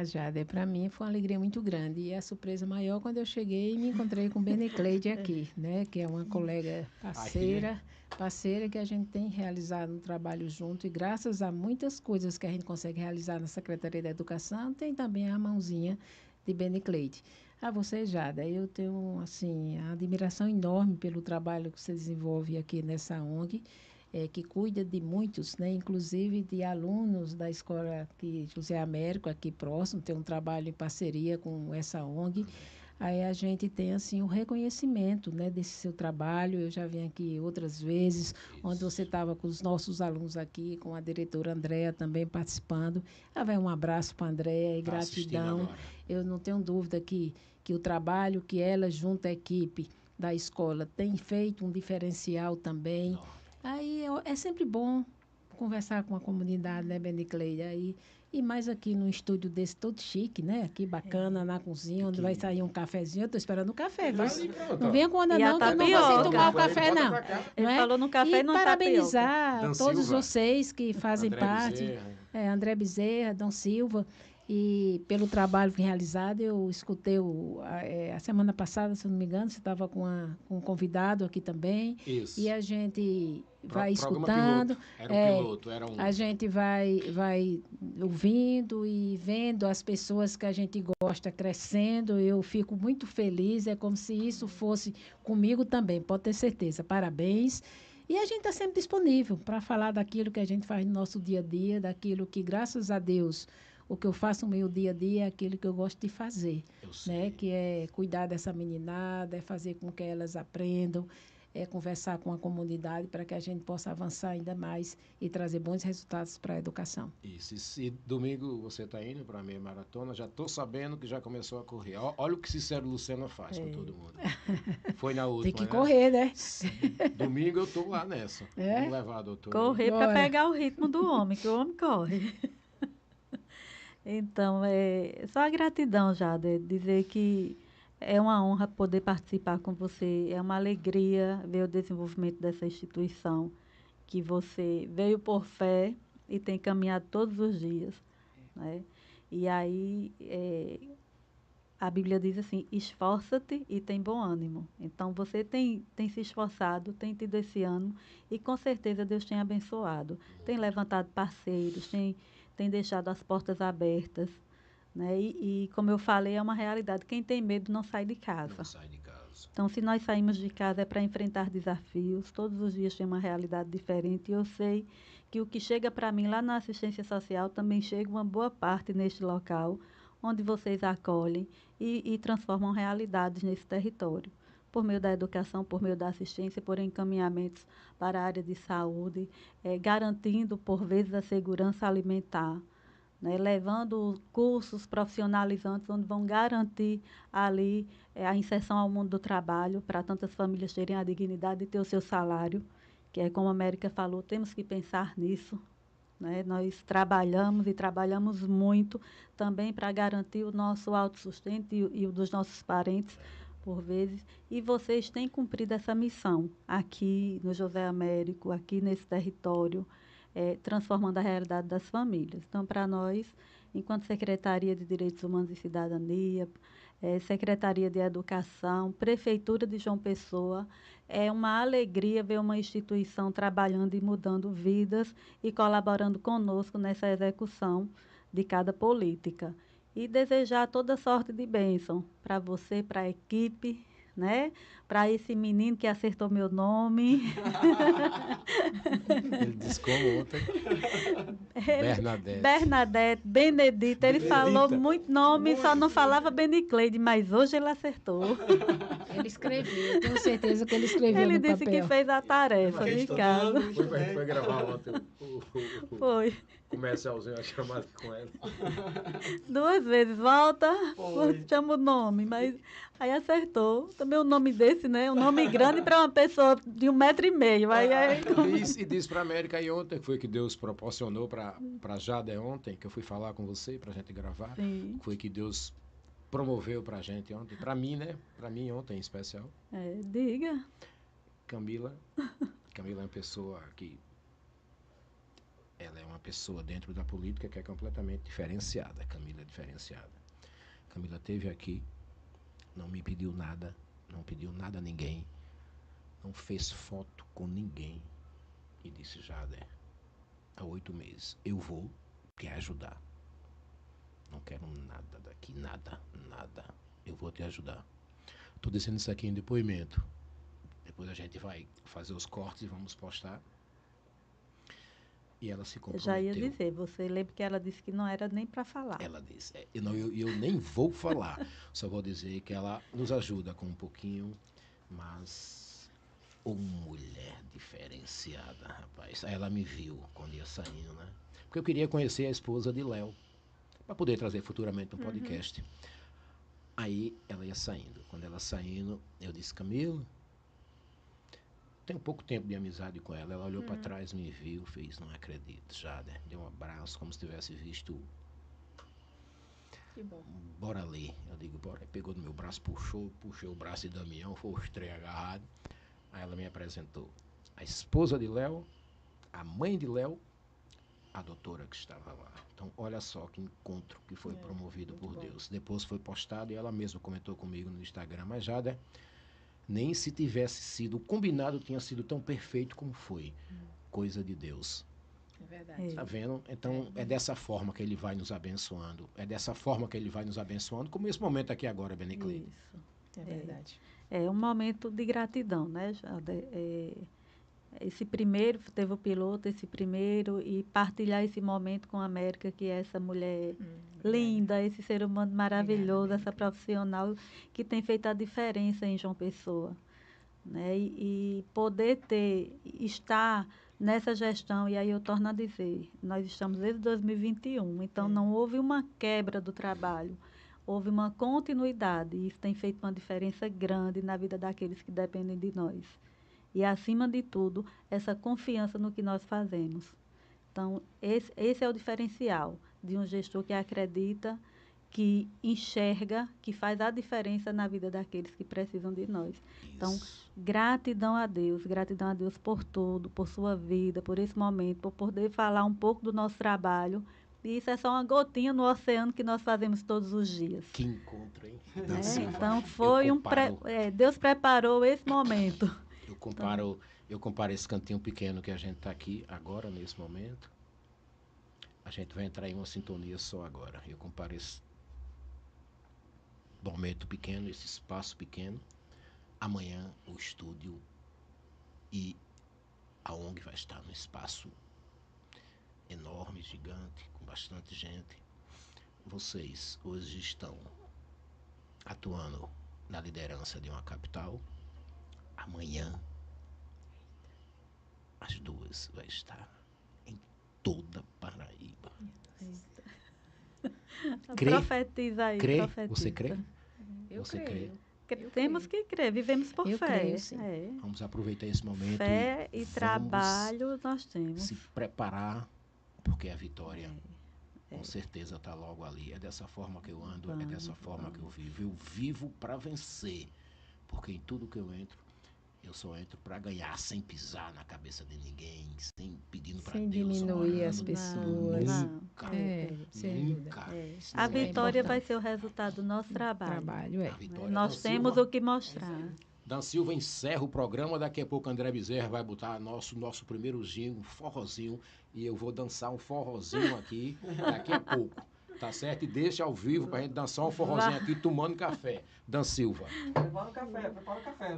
Jade, para mim foi uma alegria muito grande. E a surpresa maior quando eu cheguei e me encontrei com Benicleide aqui, né? Que é uma colega parceira que a gente tem realizado um trabalho junto. E graças a muitas coisas que a gente consegue realizar na Secretaria da Educação, tem também a mãozinha de Benicleide. A você, Jada, eu tenho assim, a admiração enorme pelo trabalho que você desenvolve aqui nessa ONG, que cuida de muitos, né, inclusive de alunos da escola aqui, José Américo, aqui próximo, tem um trabalho em parceria com essa ONG. Aí a gente tem assim o reconhecimento, né, desse seu trabalho. Eu já vim aqui outras vezes, onde você estava com os nossos alunos aqui, com a diretora Andréa também participando. Vai um abraço para a Andréa e gratidão. Eu não tenho dúvida que o trabalho que ela, junto à equipe da escola, tem feito um diferencial também. Aí é sempre bom conversar com a comunidade, né, Benicleide? Aí, e mais aqui no estúdio desse todo chique, né? Aqui bacana, na cozinha, onde vai sair um cafezinho. Eu estou esperando o café, viu? Não venha com onda E a não, que eu não vou tapioca. sem tomar o café, não. Ele Não é? falou no café e não parabenizar Dan todos Silva. vocês que fazem André parte. Bezerra. André Bezerra, Dom Silva, e pelo trabalho realizado. Eu escutei a semana passada, se eu não me engano, você estava com um convidado aqui também. Isso. E a gente vai Programa escutando. piloto. Era um piloto, era um... A gente vai ouvindo e vendo as pessoas que a gente gosta crescendo. Eu fico muito feliz, é como se isso fosse comigo também, pode ter certeza. Parabéns. E a gente está sempre disponível para falar daquilo que a gente faz no nosso dia a dia, daquilo que, graças a Deus, o que eu faço no meu dia a dia é aquilo que eu gosto de fazer, né? Que é cuidar dessa meninada, é fazer com que elas aprendam, é conversar com a comunidade para que a gente possa avançar ainda mais e trazer bons resultados para a educação. Isso. E domingo você está indo para a meia maratona, já estou sabendo que já começou a correr. Olha o que Cícero Lucena faz com todo mundo. Foi na última. Tem que correr, né? Domingo eu estou lá nessa. Vamos levar a doutora. Correr para pegar o ritmo do homem, que o homem corre. Então, só a gratidão, Jada, dizer que é uma honra poder participar com você, é uma alegria ver o desenvolvimento dessa instituição, que você veio por fé e tem caminhado todos os dias, né? E aí, a Bíblia diz assim, esforça-te e tem bom ânimo. Então, você tem se esforçado, tem tido esse ânimo e com certeza Deus tem abençoado. Tem levantado parceiros, tem deixado as portas abertas, né? E como eu falei, é uma realidade. Quem tem medo não sai de casa. Não sai de casa. Então, se nós saímos de casa é para enfrentar desafios. Todos os dias tem uma realidade diferente. E eu sei que o que chega para mim lá na assistência social também chega uma boa parte neste local, onde vocês acolhem e transformam realidades nesse território. Por meio da educação, por meio da assistência, por encaminhamentos para a área de saúde, garantindo, por vezes, a segurança alimentar, né, levando cursos profissionalizantes onde vão garantir ali a inserção ao mundo do trabalho para tantas famílias terem a dignidade de ter o seu salário, que é como a América falou, temos que pensar nisso, né? Nós trabalhamos e trabalhamos muito também para garantir o nosso autossustento e o dos nossos parentes, por vezes, e vocês têm cumprido essa missão aqui no José Américo, aqui nesse território, transformando a realidade das famílias. Então, para nós, enquanto Secretaria de Direitos Humanos e Cidadania, Secretaria de Educação, Prefeitura de João Pessoa, é uma alegria ver uma instituição trabalhando e mudando vidas e colaborando conosco nessa execução de cada política. E desejar toda sorte de bênção para você, para a equipe, né? Para esse menino que acertou meu nome. Ele disse como ontem. Bernadette. Bernadette, Benedita, ele falou muito nome, só não falava Benicleide, mas hoje ele acertou. Ele escreveu, tenho certeza que ele escreveu Ele no disse papel. que fez a tarefa de casa. Foi gravar ontem Foi. comercialzinho, a chamada com ela. 2 vezes, volta, Foi. chama o nome, mas aí acertou. Também o nome desse, né? Um nome grande para uma pessoa de 1,5 m. Aí E disse para a América aí ontem, que foi que Deus proporcionou para Jade ontem, que eu fui falar com você para a gente gravar. Sim. Foi que Deus promoveu para a gente ontem. Para mim, né? Para mim ontem em especial. Diga. Camila é uma pessoa que... Ela é uma pessoa dentro da política que é completamente diferenciada. Camila é diferenciada. Camila esteve aqui, não me pediu nada, não pediu nada a ninguém, não fez foto com ninguém e disse, Jader, há 8 meses, eu vou te ajudar. Não quero nada daqui, nada. Eu vou te ajudar. Estou dizendo isso aqui em depoimento. Depois a gente vai fazer os cortes e vamos postar. E ela se Eu comprometeu. já ia dizer, você lembra que ela disse que não era nem para falar. Ela disse, eu nem vou falar, só vou dizer que ela nos ajuda com um pouquinho, mas mulher diferenciada, rapaz. Aí ela me viu quando ia saindo, né? Porque eu queria conhecer a esposa de Léo, para poder trazer futuramente no podcast. Aí ela ia saindo. Quando ela saindo, eu disse, Camila, tenho pouco tempo de amizade com ela. Ela olhou para trás, me viu, fez, não acredito, Jader. Deu um abraço, como se tivesse visto. Que bom. Bora ali. Eu digo, bora. Pegou no meu braço, puxou o braço de Damião, foi os 3 agarrados. Aí ela me apresentou a esposa de Léo, a mãe de Léo, a doutora que estava lá. Então, olha só que encontro que foi promovido por Deus. Depois foi postado e ela mesma comentou comigo no Instagram, mas Jader, nem se tivesse sido combinado, tinha sido tão perfeito como foi. Coisa de Deus. É verdade. Tá vendo? Então, é dessa forma que ele vai nos abençoando. É dessa forma que ele vai nos abençoando, como esse momento aqui agora, Benicleide. Isso. É verdade. É um momento de gratidão, né, Jade? Esse primeiro, teve o piloto, esse primeiro, e partilhar esse momento com a América, que é essa mulher linda, esse ser humano maravilhoso, essa profissional que tem feito a diferença em João Pessoa, né? E poder estar nessa gestão, e aí eu torno a dizer, nós estamos desde 2021, então não houve uma quebra do trabalho, houve uma continuidade, e isso tem feito uma diferença grande na vida daqueles que dependem de nós. E, acima de tudo, essa confiança no que nós fazemos. Então, esse é o diferencial de um gestor que acredita, que enxerga, que faz a diferença na vida daqueles que precisam de nós. Então, gratidão a Deus por tudo, por sua vida, por esse momento, por poder falar um pouco do nosso trabalho E isso é só uma gotinha no oceano que nós fazemos todos os dias. Que encontro, hein? Né? Silva. Então foi Deus preparou esse momento. Eu comparo esse cantinho pequeno que a gente está aqui agora, nesse momento. A gente vai entrar em uma sintonia só agora. Eu comparo esse momento pequeno, esse espaço pequeno. Amanhã o estúdio e a ONG vai estar num espaço enorme, gigante, com bastante gente. Vocês hoje estão atuando na liderança de uma capital. Amanhã, as duas vai estar em toda Paraíba. Crê? Profetiza aí, Crê? profetiza. Você crê? Eu Você creio. Temos que crer, vivemos por Eu fé. creio, sim. É. Vamos aproveitar esse momento Fé e vamos trabalho nós temos. se preparar, porque a vitória com certeza está logo ali. É dessa forma que eu ando, é dessa forma que eu vivo. Eu vivo para vencer, porque em tudo que eu entro, eu só entro para ganhar, sem pisar na cabeça de ninguém, sem pedindo para Sem Deus. diminuir orando, as pessoas. Nunca, Sem dúvida. nunca. Isso A é vitória vai importante. ser o resultado do nosso trabalho. Trabalho, é. A vitória Nós da temos Silva. o que mostrar. Dan Silva encerra o programa, daqui a pouco André Bezerra vai botar nosso primeiro jingle, um forrozinho, e eu vou dançar um forrozinho aqui daqui a pouco, tá certo? E deixa ao vivo pra gente dançar um forrozinho aqui tomando café. Dan Silva. Prepara o café, prepara o café.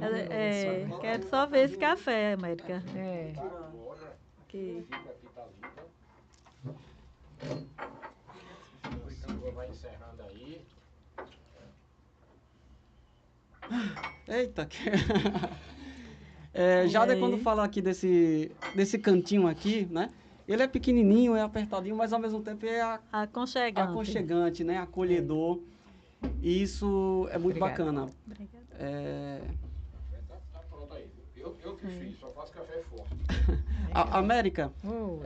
Quero só ver esse café, América. É. Que... Vai encerrando aí. Eita, Jada, quando fala aqui desse cantinho aqui, né? Ele é pequenininho, é apertadinho, mas ao mesmo tempo é aconchegante, né? Acolhedor. E isso é muito Obrigada. bacana. Obrigada. Tá pronto aí. Eu que fiz, só faço café forte. América, Oh,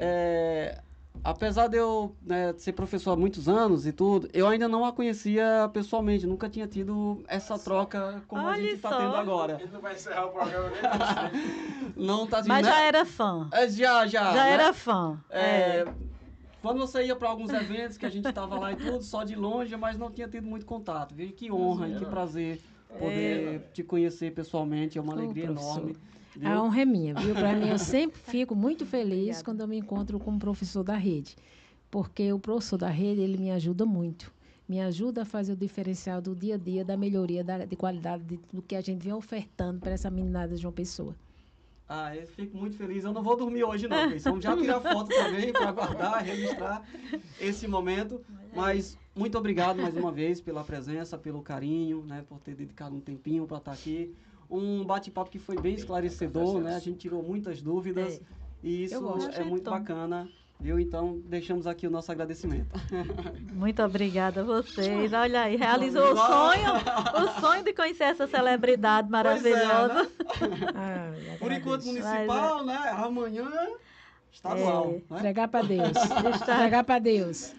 apesar de eu ser professor há muitos anos e tudo, eu ainda não a conhecia pessoalmente, nunca tinha tido essa troca como a Olha gente está só. tendo agora. Ele não vai encerrar o programa nem Não tá Mas né? já era fã. Já né? era fã. Quando você ia para alguns eventos que a gente estava lá e tudo, só de longe, mas não tinha tido muito contato. Viu? Que honra e que prazer poder te conhecer pessoalmente, é uma alegria professor. enorme. Viu? A honra é minha, viu? Para mim, eu sempre fico muito feliz quando eu me encontro com um professor da rede. Porque o professor da rede, ele me ajuda muito. Me ajuda a fazer o diferencial do dia a dia, da melhoria de qualidade do que a gente vem ofertando para essa meninada de João Pessoa. Eu fico muito feliz. Eu não vou dormir hoje, não. Porque vamos já tirar foto também para guardar, registrar esse momento. Mas muito obrigado mais uma vez pela presença, pelo carinho, né? Por ter dedicado um tempinho para estar aqui. Um bate-papo que foi bem esclarecedor, né? A gente tirou muitas dúvidas. E isso é muito bacana. Viu? Então, deixamos aqui o nosso agradecimento. Muito obrigada a vocês. Olha aí, realizou o sonho de conhecer essa celebridade maravilhosa. Por enquanto municipal, né? Amanhã estadual. Né? Entregar para Deus. Entregar para Deus.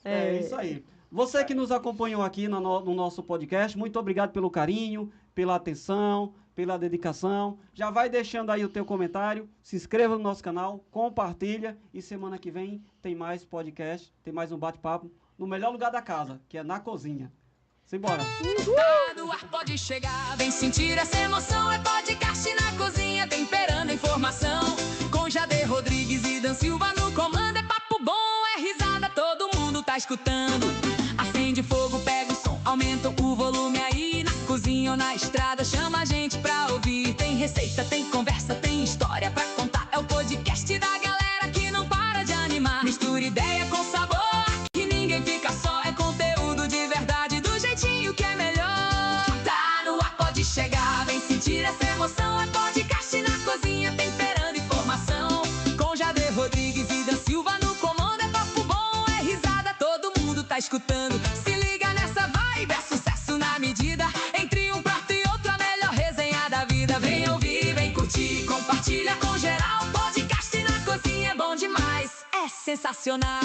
É isso aí. Você que nos acompanhou aqui no nosso podcast, muito obrigado pelo carinho, pela atenção, pela dedicação. Já vai deixando aí o teu comentário, se inscreva no nosso canal, compartilha e semana que vem tem mais podcast, tem mais um bate-papo no melhor lugar da casa, que é na cozinha. Simbora! Tá no ar, pode chegar, vem sentir essa emoção. É podcast na cozinha, temperando a informação. Com Jade Rodrigues e Dan Silva no comando. É papo bom, é risada, todo mundo tá escutando. Acende fogo, pega o som, aumenta o volume aí. Na cozinha ou na estrada, chama a gente pra ouvir. Tem receita, tem conversa, tem história pra contar. É o podcast da galera que não para de animar. Mistura ideia com sabor, que ninguém fica só. É conteúdo de verdade, do jeitinho que é melhor. Tá no ar, pode chegar, vem sentir essa emoção. É podcast na cozinha, temperando informação. Com Jade Rodrigues e Dan Silva no comando. É papo bom, é risada, todo mundo tá escutando. Se liga nessa vibe, é sucesso na medida. Entre um prato e outro, a melhor resenha da vida. Vem ouvir, vem curtir, compartilha com geral. Podcast na cozinha é bom demais, é sensacional.